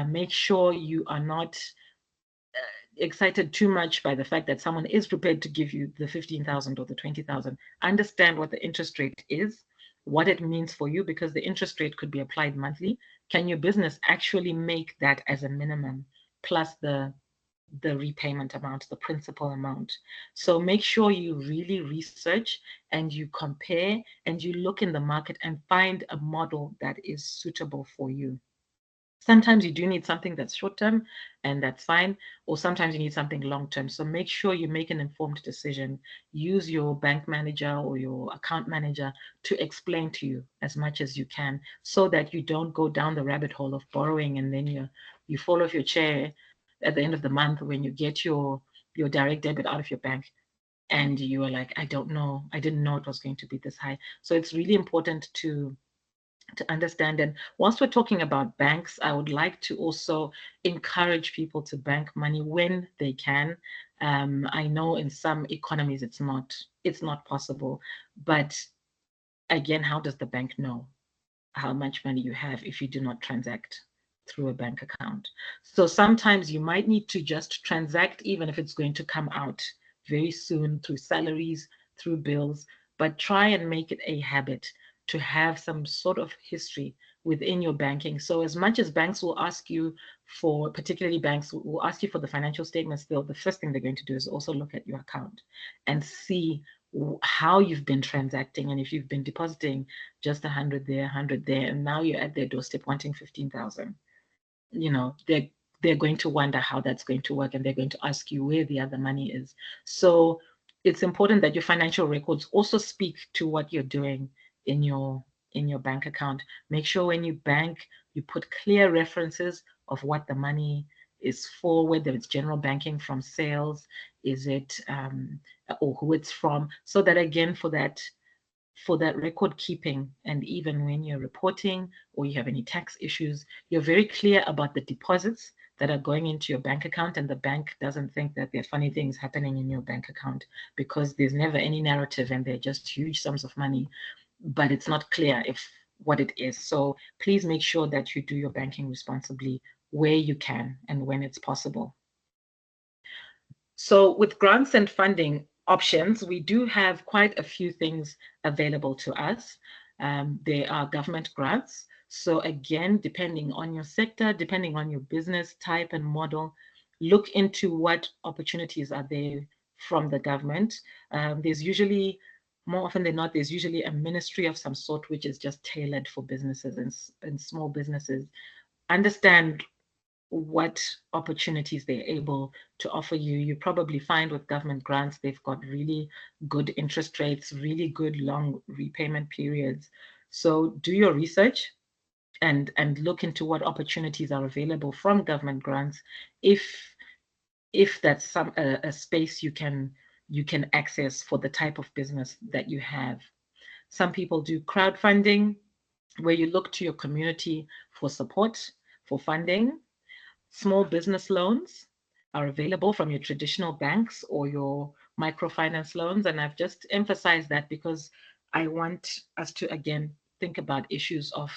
Make sure you are not excited too much by the fact that someone is prepared to give you the 15,000 or the 20,000. Understand what the interest rate is, what it means for you, because the interest rate could be applied monthly. Can your business actually make that as a minimum plus the repayment amount, the principal amount? So make sure you really research and you compare and you look in the market and find a model that is suitable for you. Sometimes you do need something that's short term, and that's fine, or sometimes you need something long term. So make sure you make an informed decision. Use your bank manager or your account manager to explain to you as much as you can, so that you don't go down the rabbit hole of borrowing and then you fall off your chair at the end of the month when you get your direct debit out of your bank and you are like, I don't know, I didn't know it was going to be this high. So it's really important to understand. And whilst we're talking about banks, I would like to also encourage people to bank money when they can. I know in some economies it's not possible, but again, how does the bank know how much money you have if you do not transact through a bank account? So sometimes you might need to just transact, even if it's going to come out very soon through salaries, through bills, but try and make it a habit to have some sort of history within your banking. So as much as banks will ask you for, particularly banks will ask you for the financial statements, the first thing they're going to do is also look at your account and see how you've been transacting. And if you've been depositing just 100 there, 100 there, and now you're at their doorstep wanting 15,000, they're going to wonder how that's going to work, and they're going to ask you where the other money is. So it's important that your financial records also speak to what you're doing in your bank account. Make sure when you bank, you put clear references of what the money is for, whether it's general banking from sales, is it or who it's from, so that again for that record keeping, and even when you're reporting or you have any tax issues, you're very clear about the deposits that are going into your bank account, and the bank doesn't think that there are funny things happening in your bank account, because there's never any narrative and they're just huge sums of money, but it's not clear what it is. So please make sure that you do your banking responsibly where you can and when it's possible. So with grants and funding options, we do have quite a few things available to us. There are government grants. So again, depending on your sector, depending on your business type and model, look into what opportunities are there from the government. There's usually, more often than not, there's usually a ministry of some sort which is just tailored for businesses and small businesses. Understand what opportunities they're able to offer you. You probably find with government grants, they've got really good interest rates, really good long repayment periods. So do your research and look into what opportunities are available from government grants, if that's a space you can access for the type of business that you have. Some people do crowdfunding, where you look to your community for support, for funding. Small business loans are available from your traditional banks or your microfinance loans. And I've just emphasized that because I want us to, again, think about issues of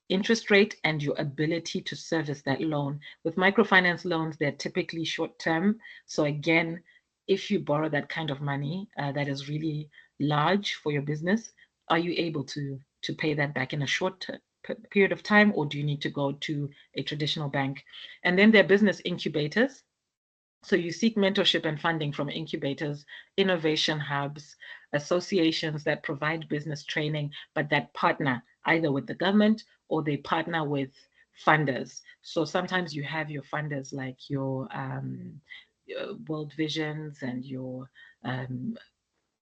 interest rate and your ability to service that loan. With microfinance loans, they're typically short term. So again, if you borrow that kind of money that is really large for your business, are you able to pay that back in a short period of time, or do you need to go to a traditional bank? And then there are business incubators. So you seek mentorship and funding from incubators, innovation hubs, associations that provide business training, but that partner either with the government or they partner with funders. So sometimes you have your funders like your World Visions and your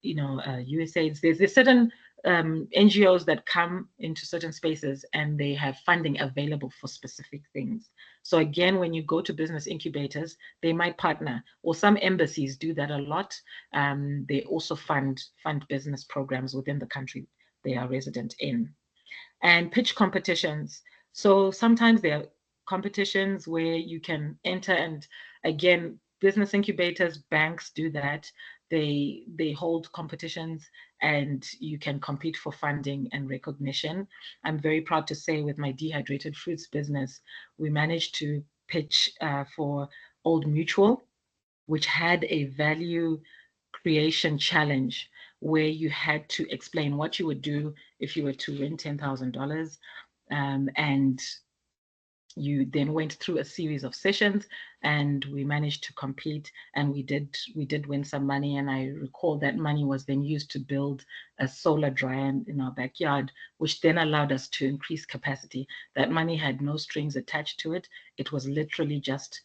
USAIDs. There's certain NGOs that come into certain spaces and they have funding available for specific things. So again, when you go to business incubators, they might partner, or some embassies do that a lot. They also fund business programs within the country they are resident in. And pitch competitions. So sometimes there are competitions where you can enter, and again, business incubators, banks do that. They hold competitions and you can compete for funding and recognition. I'm very proud to say with my dehydrated fruits business, we managed to pitch for Old Mutual, which had a value creation challenge where you had to explain what you would do if you were to win $10,000. And you then went through a series of sessions and we managed to compete, and we did win some money. And I recall that money was then used to build a solar dryer in our backyard, which then allowed us to increase capacity. That money had no strings attached to it. It was literally just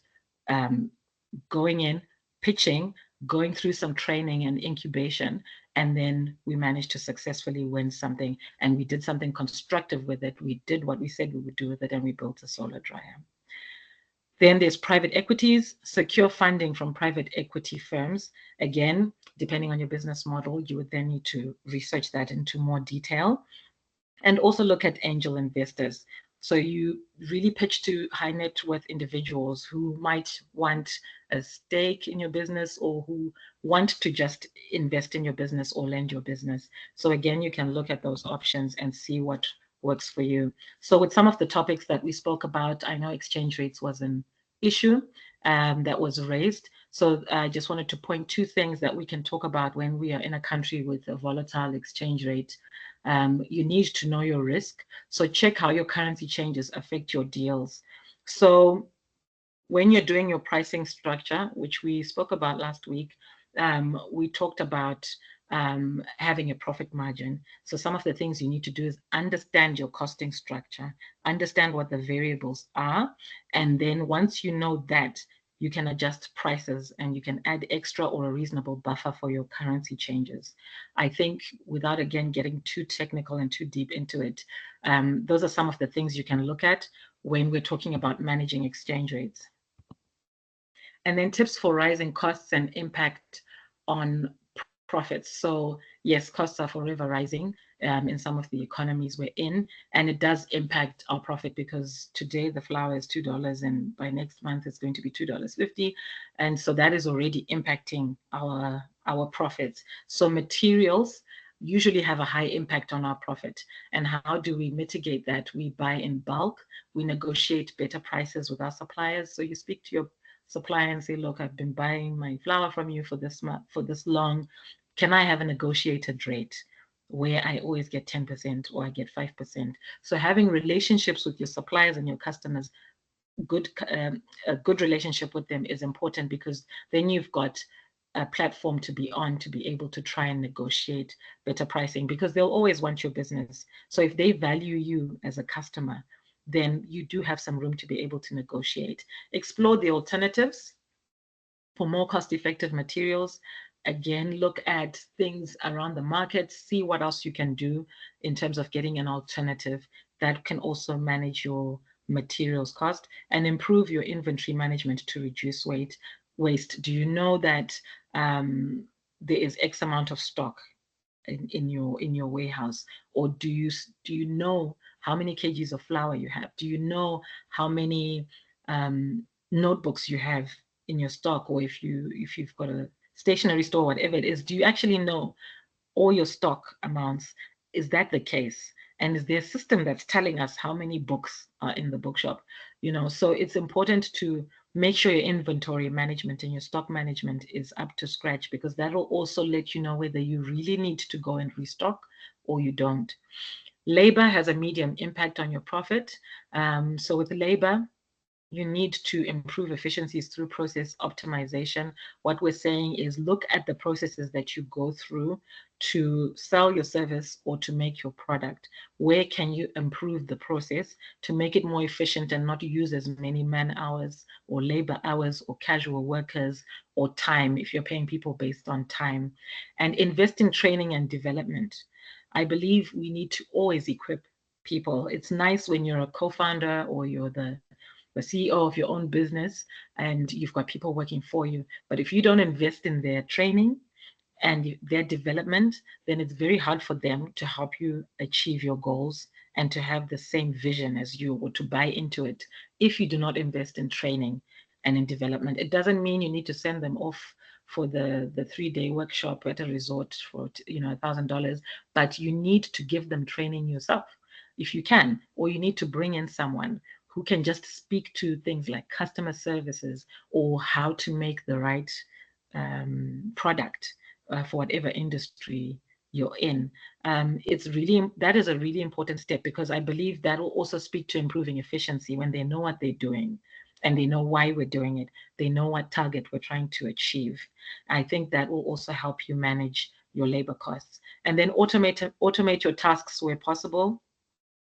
going in, pitching, going through some training and incubation, and then we managed to successfully win something, and we did something constructive with it. We did what we said we would do with it, and we built a solar dryer. Then there's private equities, secure funding from private equity firms. Again, depending on your business model, you would then need to research that into more detail, and also look at angel investors. So you really pitch to high net worth individuals who might want a stake in your business, or who want to just invest in your business or lend your business. So again, you can look at those options and see what works for you. So with some of the topics that we spoke about, I know exchange rates was an issue that was raised. So I just wanted to point two things that we can talk about when we are in a country with a volatile exchange rate. You need to know your risk. So check how your currency changes affect your deals. So when you're doing your pricing structure, which we spoke about last week, we talked about having a profit margin. So some of the things you need to do is understand your costing structure, understand what the variables are, and then once you know that, you can adjust prices and you can add extra or a reasonable buffer for your currency changes. I think without, again, getting too technical and too deep into it, those are some of the things you can look at when we're talking about managing exchange rates. And then tips for rising costs and impact on profits. So yes, costs are forever rising in some of the economies we're in, and it does impact our profit, because today the flour is $2 and by next month it's going to be $2.50, and so that is already impacting our profits. So materials usually have a high impact on our profit. And how do we mitigate that? We buy in bulk, we negotiate better prices with our suppliers. So you speak to your supplier and say, look, I've been buying my flour from you for this month, for this long. Can I have a negotiated rate where I always get 10% or I get 5%? So having relationships with your suppliers and your customers, a good relationship with them is important, because then you've got a platform to be on to be able to try and negotiate better pricing, because they'll always want your business. So if they value you as a customer, then you do have some room to be able to negotiate. Explore the alternatives for more cost-effective materials. Again, look at things around the market, see what else you can do in terms of getting an alternative that can also manage your materials cost, and improve your inventory management to reduce waste. Do you know that there is X amount of stock in your warehouse? Or do you know how many kgs of flour you have? Do you know how many notebooks you have in your stock? Or if you've got a stationery store, whatever it is, do you actually know all your stock amounts? Is that the case? And is there a system that's telling us how many books are in the bookshop? So it's important to make sure your inventory management and your stock management is up to scratch, because that will also let you know whether you really need to go and restock or you don't. Labor has a medium impact on your profit. So with labor, you need to improve efficiencies through process optimization. What we're saying is look at the processes that you go through to sell your service or to make your product. Where can you improve the process to make it more efficient and not use as many man hours or labor hours or casual workers or time, if you're paying people based on time? And invest in training and development. I believe we need to always equip people. It's nice when you're a co-founder or you're the CEO of your own business and you've got people working for you. But if you don't invest in their training and their development, then it's very hard for them to help you achieve your goals and to have the same vision as you or to buy into it if you do not invest in training and in development. It doesn't mean you need to send them off for the 3-day workshop at a resort for $1,000, but you need to give them training yourself if you can, or you need to bring in someone who can just speak to things like customer services or how to make the right product for whatever industry you're in. That is a really important step, because I believe that will also speak to improving efficiency when they know what they're doing and they know why we're doing it. They know what target we're trying to achieve. I think that will also help you manage your labor costs. And then automate your tasks where possible.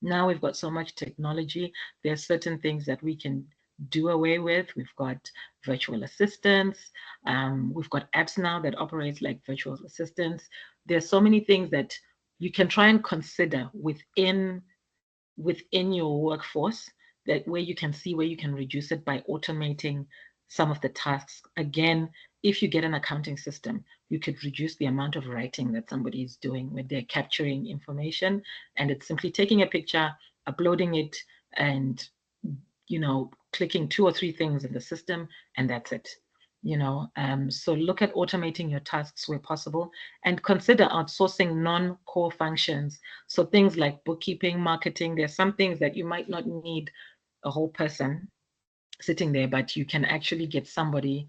Now we've got so much technology. There are certain things that we can do away with. We've got virtual assistants. We've got apps now that operate like virtual assistants. There's so many things that you can try and consider within your workforce, that where you can see where you can reduce it by automating some of the tasks. Again, if you get an accounting system, you could reduce the amount of writing that somebody is doing when they're capturing information, and it's simply taking a picture, uploading it, and clicking 2 or 3 things in the system, and that's it. So look at automating your tasks where possible, and consider outsourcing non-core functions. So things like bookkeeping, marketing, there's some things that you might not need a whole person sitting there, but you can actually get somebody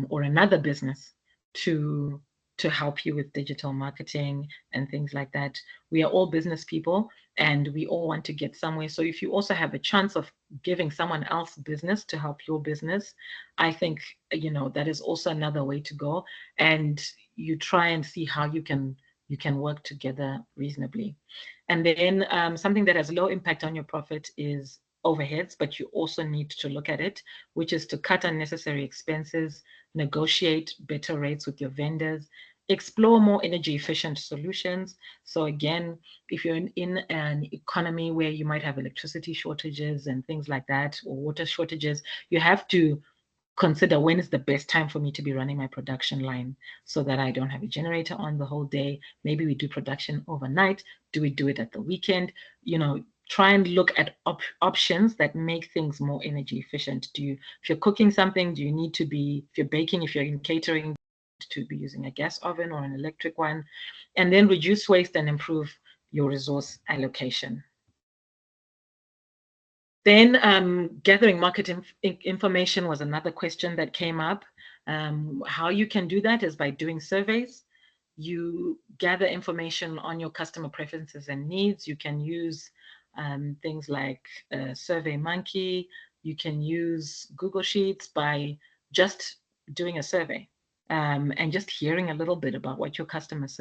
or another business to help you with digital marketing and things like that. We are all business people and we all want to get somewhere. So if you also have a chance of giving someone else business to help your business, I think, that is also another way to go. And you try and see how you can work together reasonably. And then something that has low impact on your profit is overheads, but you also need to look at it, which is to cut unnecessary expenses, negotiate better rates with your vendors, explore more energy efficient solutions. So again, if you're in an economy where you might have electricity shortages and things like that, or water shortages, you have to consider when is the best time for me to be running my production line so that I don't have a generator on the whole day. Maybe we do production overnight. Do we do it at the weekend? Try and look at options that make things more energy efficient. If you're cooking something, do you need to be, if you're baking, if you're in catering, to be using a gas oven or an electric one? And then reduce waste and improve your resource allocation. Then gathering market information was another question that came up. How you can do that is by doing surveys. You gather information on your customer preferences and needs. You can use things like SurveyMonkey. You can use Google Sheets by just doing a survey and just hearing a little bit about what your customers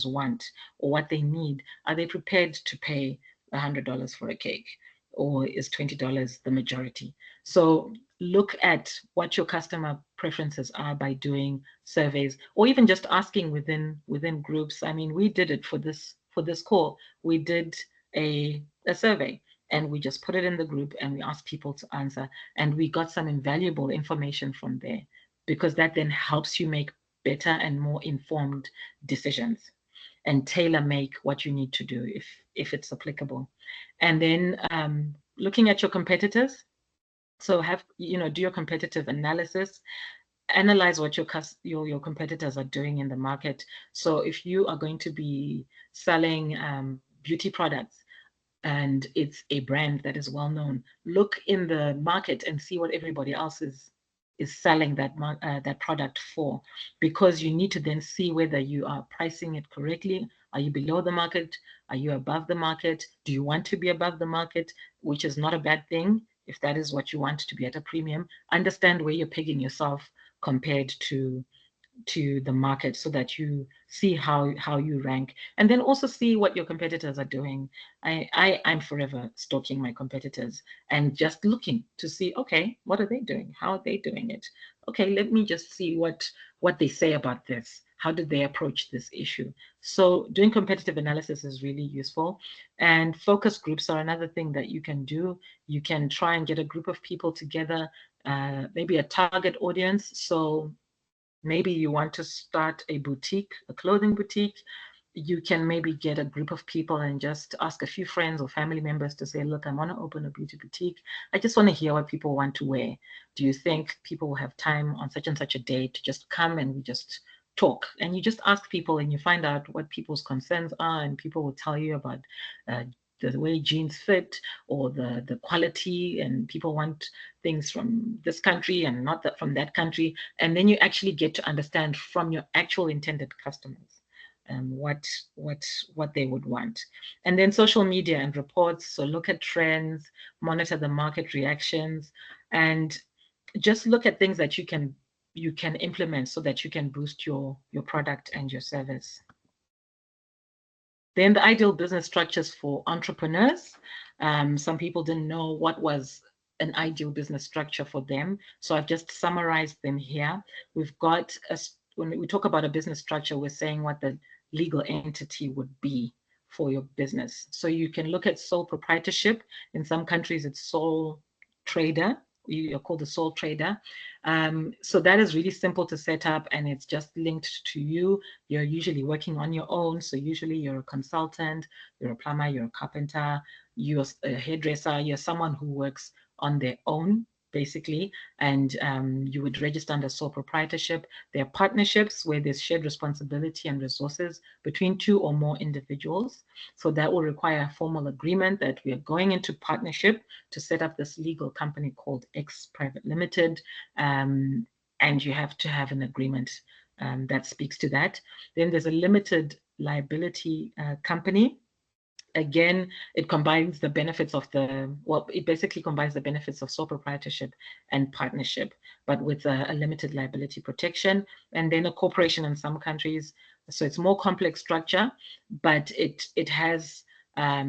want or what they need. Are they prepared to pay $100 for a cake, or is $20 the majority? So look at what your customer preferences are by doing surveys, or even just asking within groups. I mean, we did it for this call. We did a survey and we just put it in the group and we asked people to answer, and we got some invaluable information from there, because that then helps you make better and more informed decisions and tailor make what you need to do if it's applicable. And then looking at your competitors. So do your competitive analysis, analyze what your competitors are doing in the market. So if you are going to be selling beauty products and it's a brand that is well known, look in the market and see what everybody else is selling that product for, because you need to then see whether you are pricing it correctly. Are you below the market? Are you above the market? Do you want to be above the market? Which is not a bad thing if that is what you want, to be at a premium. Understand where you're pegging yourself compared to to the market so that you see how you rank, and then also see what your competitors are doing. I'm forever stalking my competitors and just looking to see, okay, what are they doing? How are they doing it? Okay, let me just see what they say about this. How did they approach this issue? So doing competitive analysis is really useful. And focus groups are another thing that you can do. You can try and get a group of people together, maybe a target audience. So maybe you want to start a boutique, a clothing boutique. You can maybe get a group of people and just ask a few friends or family members to say, look, I want to open a beauty boutique. I just want to hear what people want to wear. Do you think people will have time on such and such a day to just come and we just talk? And you just ask people and you find out what people's concerns are, and people will tell you about the way jeans fit or the quality, and people want things from this country and not that from that country. And then you actually get to understand from your actual intended customers what they would want. And then social media and reports. So look at trends, monitor the market reactions, and just look at things that you can implement so that you can boost your product and your service. Then the ideal business structures for entrepreneurs. Some people didn't know what was an ideal business structure for them, so I've just summarized them here. We've got, when we talk about a business structure, we're saying what the legal entity would be for your business. So you can look at sole proprietorship. In some countries, it's sole trader. You're called a sole trader. So that is really simple to set up, and it's just linked to you. You're usually working on your own. So usually you're a consultant, you're a plumber, you're a carpenter, you're a hairdresser, you're someone who works on their own, basically, and you would register under sole proprietorship. There are partnerships where there's shared responsibility and resources between 2 or more individuals. So that will require a formal agreement that we are going into partnership to set up this legal company called X Private Limited, and you have to have an agreement that speaks to that. Then there's a limited liability company. Again, it combines the benefits of it basically combines the benefits of sole proprietorship and partnership, but with a limited liability protection. And then a corporation in some countries, so it's more complex structure, but it has a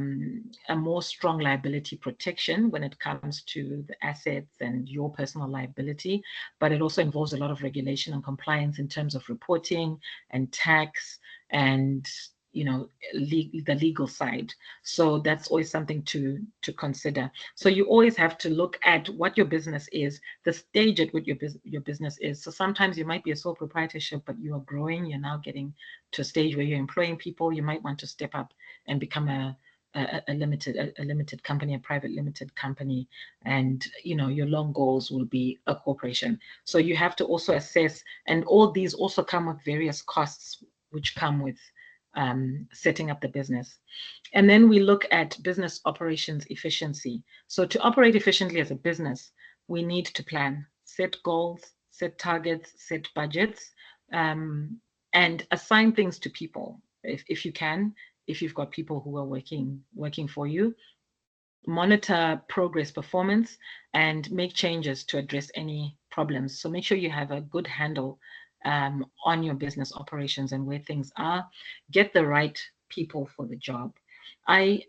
more strong liability protection when it comes to the assets and your personal liability, but it also involves a lot of regulation and compliance in terms of reporting and tax and the legal side. So that's always something to consider. So you always have to look at what your business is, the stage at which your business is. So sometimes you might be a sole proprietorship, but you are growing. You're now getting to a stage where you're employing people. You might want to step up and become a limited company, a private limited company, and your long goals will be a corporation. So you have to also assess, and all these also come with various costs which come with setting up the business. And then we look at business operations efficiency. So to operate efficiently as a business, we need to plan, set goals, set targets, set budgets, and assign things to people if you can, if you've got people who are working for you. Monitor progress performance and make changes to address any problems. So make sure you have a good handle on your business operations and where things are. Get the right people for the job. I've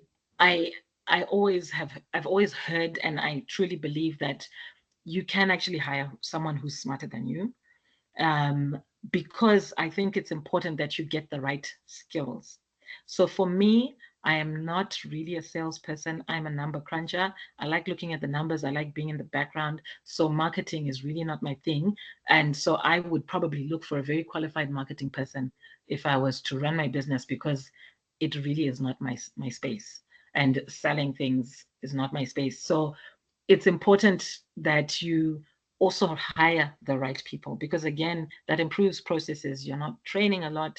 always heard, and I truly believe that you can actually hire someone who's smarter than you, because I think it's important that you get the right skills. So for me, I am not really a salesperson. I'm a number cruncher. I like looking at the numbers. I like being in the background. So marketing is really not my thing. And so I would probably look for a very qualified marketing person if I was to run my business, because it really is not my space. And selling things is not my space. So it's important that you also hire the right people, because again, that improves processes. You're not training a lot,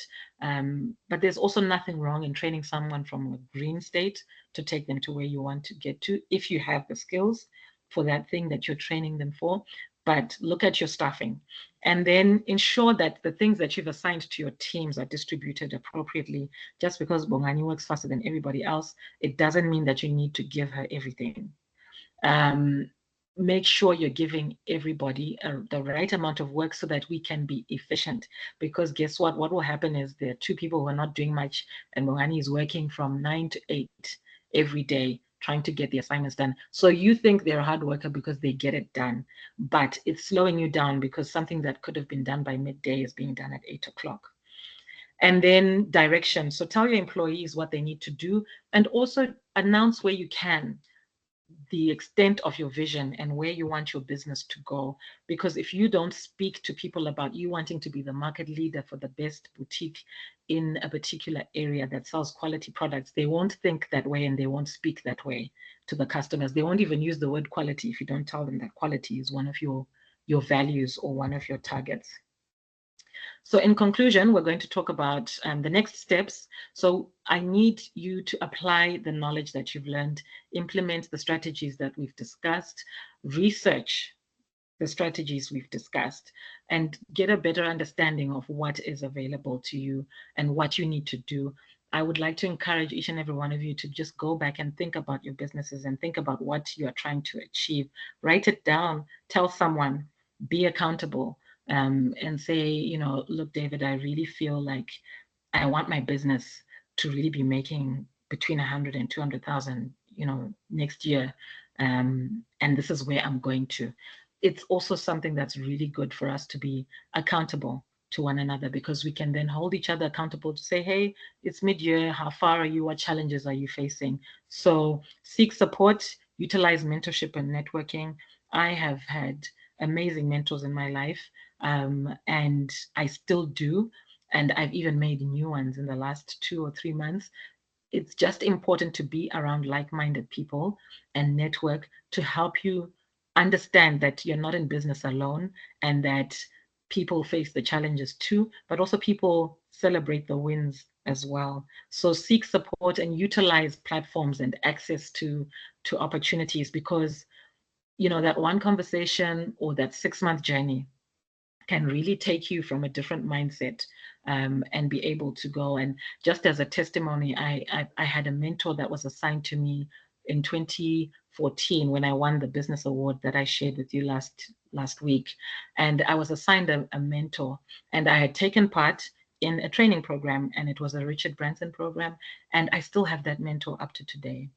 but there's also nothing wrong in training someone from a green state to take them to where you want to get to, if you have the skills for that thing that you're training them for. But look at your staffing, and then ensure that the things that you've assigned to your teams are distributed appropriately. Just because Bongani works faster than everybody else, it doesn't mean that you need to give her everything. make sure you're giving everybody the right amount of work so that we can be efficient. Because guess what? What will happen is there are two people who are not doing much, and Mohani is working from 9 to 8 every day trying to get the assignments done. So you think they're a hard worker because they get it done, but it's slowing you down because something that could have been done by midday is being done at 8 o'clock. And then direction. So tell your employees what they need to do, and also announce where you can the extent of your vision and where you want your business to go. Because if you don't speak to people about you wanting to be the market leader for the best boutique in a particular area that sells quality products, they won't think that way and they won't speak that way to the customers. They won't even use the word quality if you don't tell them that quality is one of your values or one of your targets. So in conclusion, we're going to talk about the next steps. So I need you to apply the knowledge that you've learned, implement the strategies that we've discussed, research the strategies we've discussed, and get a better understanding of what is available to you and what you need to do. I would like to encourage each and every one of you to just go back and think about your businesses and think about what you are trying to achieve. Write it down, tell someone, be accountable. And say, you know, look, David, I really feel like I want my business to really be making between 100 and 200,000, you know, next year. And this is where I'm going to. It's also something that's really good for us to be accountable to one another, because we can then hold each other accountable to say, hey, it's mid-year, how far are you? What challenges are you facing? So seek support, utilize mentorship and networking. I have had amazing mentors in my life. And I still do. And I've even made new ones in the last 2 or 3 months. It's just important to be around like-minded people and network to help you understand that you're not in business alone, and that people face the challenges too, but also people celebrate the wins as well. So seek support and utilize platforms and access to opportunities, because you know that one conversation or that 6-month journey can really take you from a different mindset, and be able to go. And just as a testimony, I had a mentor that was assigned to me in 2014 when I won the business award that I shared with you last week. And I was assigned a mentor, and I had taken part in a training program, and it was a Richard Branson program. And I still have that mentor up to today.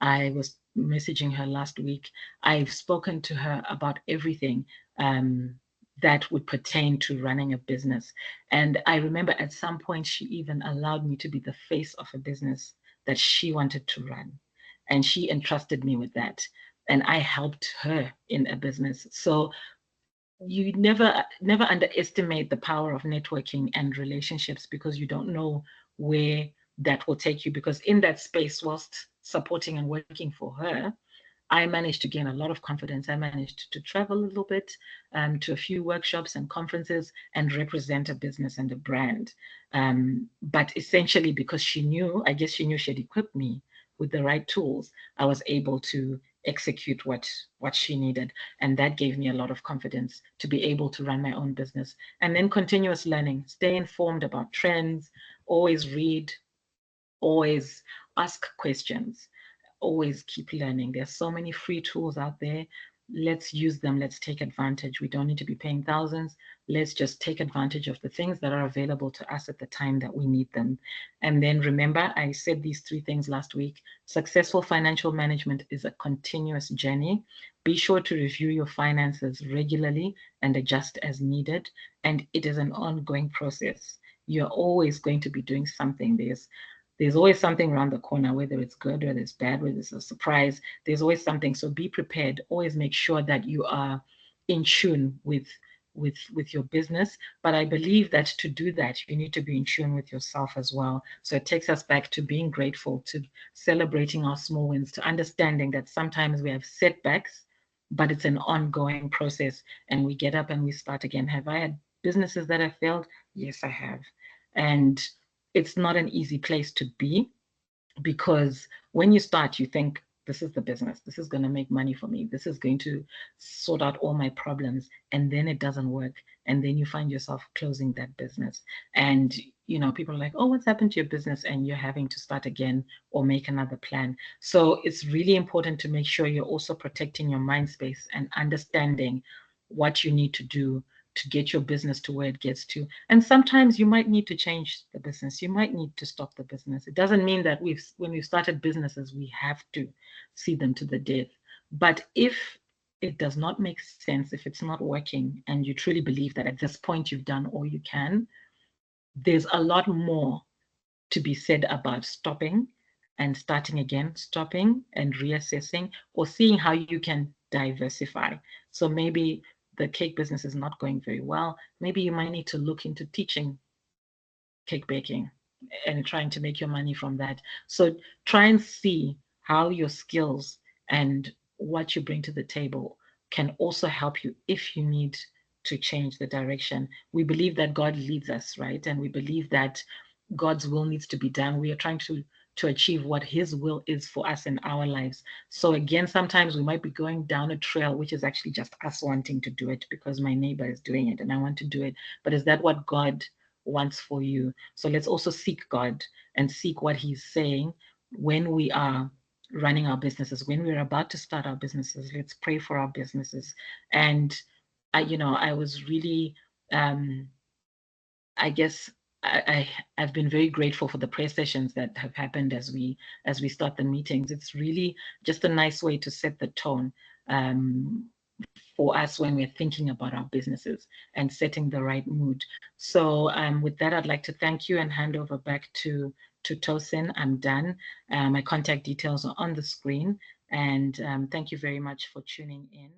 I was messaging her last week. I've spoken to her about everything that would pertain to running a business. And I remember at some point, she even allowed me to be the face of a business that she wanted to run. And she entrusted me with that. And I helped her in a business. So you never underestimate the power of networking and relationships, because you don't know where that will take you. Because in that space, whilst supporting and working for her, I managed to gain a lot of confidence. I managed to travel a little bit to a few workshops and conferences and represent a business and a brand. But essentially, because she knew, I guess she knew she had equipped me with the right tools, I was able to execute what she needed. And that gave me a lot of confidence to be able to run my own business. And then continuous learning, stay informed about trends, always read, always ask questions, always keep learning. There's so many free tools out there. Let's use them. Let's take advantage. We don't need to be paying thousands. Let's just take advantage of the things that are available to us at the time that we need them. And then remember, I said these 3 things last week. Successful financial management is a continuous journey. Be sure to review your finances regularly and adjust as needed. And it is an ongoing process. You're always going to be doing something. There's always something around the corner, whether it's good, whether it's bad, whether it's a surprise. There's always something. So be prepared. Always make sure that you are in tune with your business. But I believe that to do that, you need to be in tune with yourself as well. So it takes us back to being grateful, to celebrating our small wins, to understanding that sometimes we have setbacks, but it's an ongoing process, and we get up and we start again. Have I had businesses that have failed? Yes, I have. And it's not an easy place to be, because when you start, you think this is the business. This is going to make money for me. This is going to sort out all my problems. And then it doesn't work. And then you find yourself closing that business. And, people are like, oh, what's happened to your business? And you're having to start again or make another plan. So it's really important to make sure you're also protecting your mind space and understanding what you need to do to get your business to where it gets to. And sometimes you might need to change the business. You might need to stop the business. It doesn't mean that when we've started businesses, we have to see them to the death. But if it does not make sense, if it's not working, and you truly believe that at this point you've done all you can, there's a lot more to be said about stopping and starting again, stopping and reassessing, or seeing how you can diversify. So maybe the cake business is not going very well. Maybe you might need to look into teaching cake baking and trying to make your money from that. So try and see how your skills and what you bring to the table can also help you if you need to change the direction. We believe that God leads us, right? And we believe that God's will needs to be done. We are trying to achieve what his will is for us in our lives. So again, sometimes we might be going down a trail, which is actually just us wanting to do it because my neighbor is doing it and I want to do it. But is that what God wants for you? So let's also seek God and seek what he's saying when we are running our businesses, when we're about to start our businesses. Let's pray for our businesses. And I was really, I guess I've been very grateful for the prayer sessions that have happened as we start the meetings. It's really just a nice way to set the tone for us when we're thinking about our businesses and setting the right mood. So with that, I'd like to thank you and hand over back to Tosin. I'm done. My contact details are on the screen. And thank you very much for tuning in.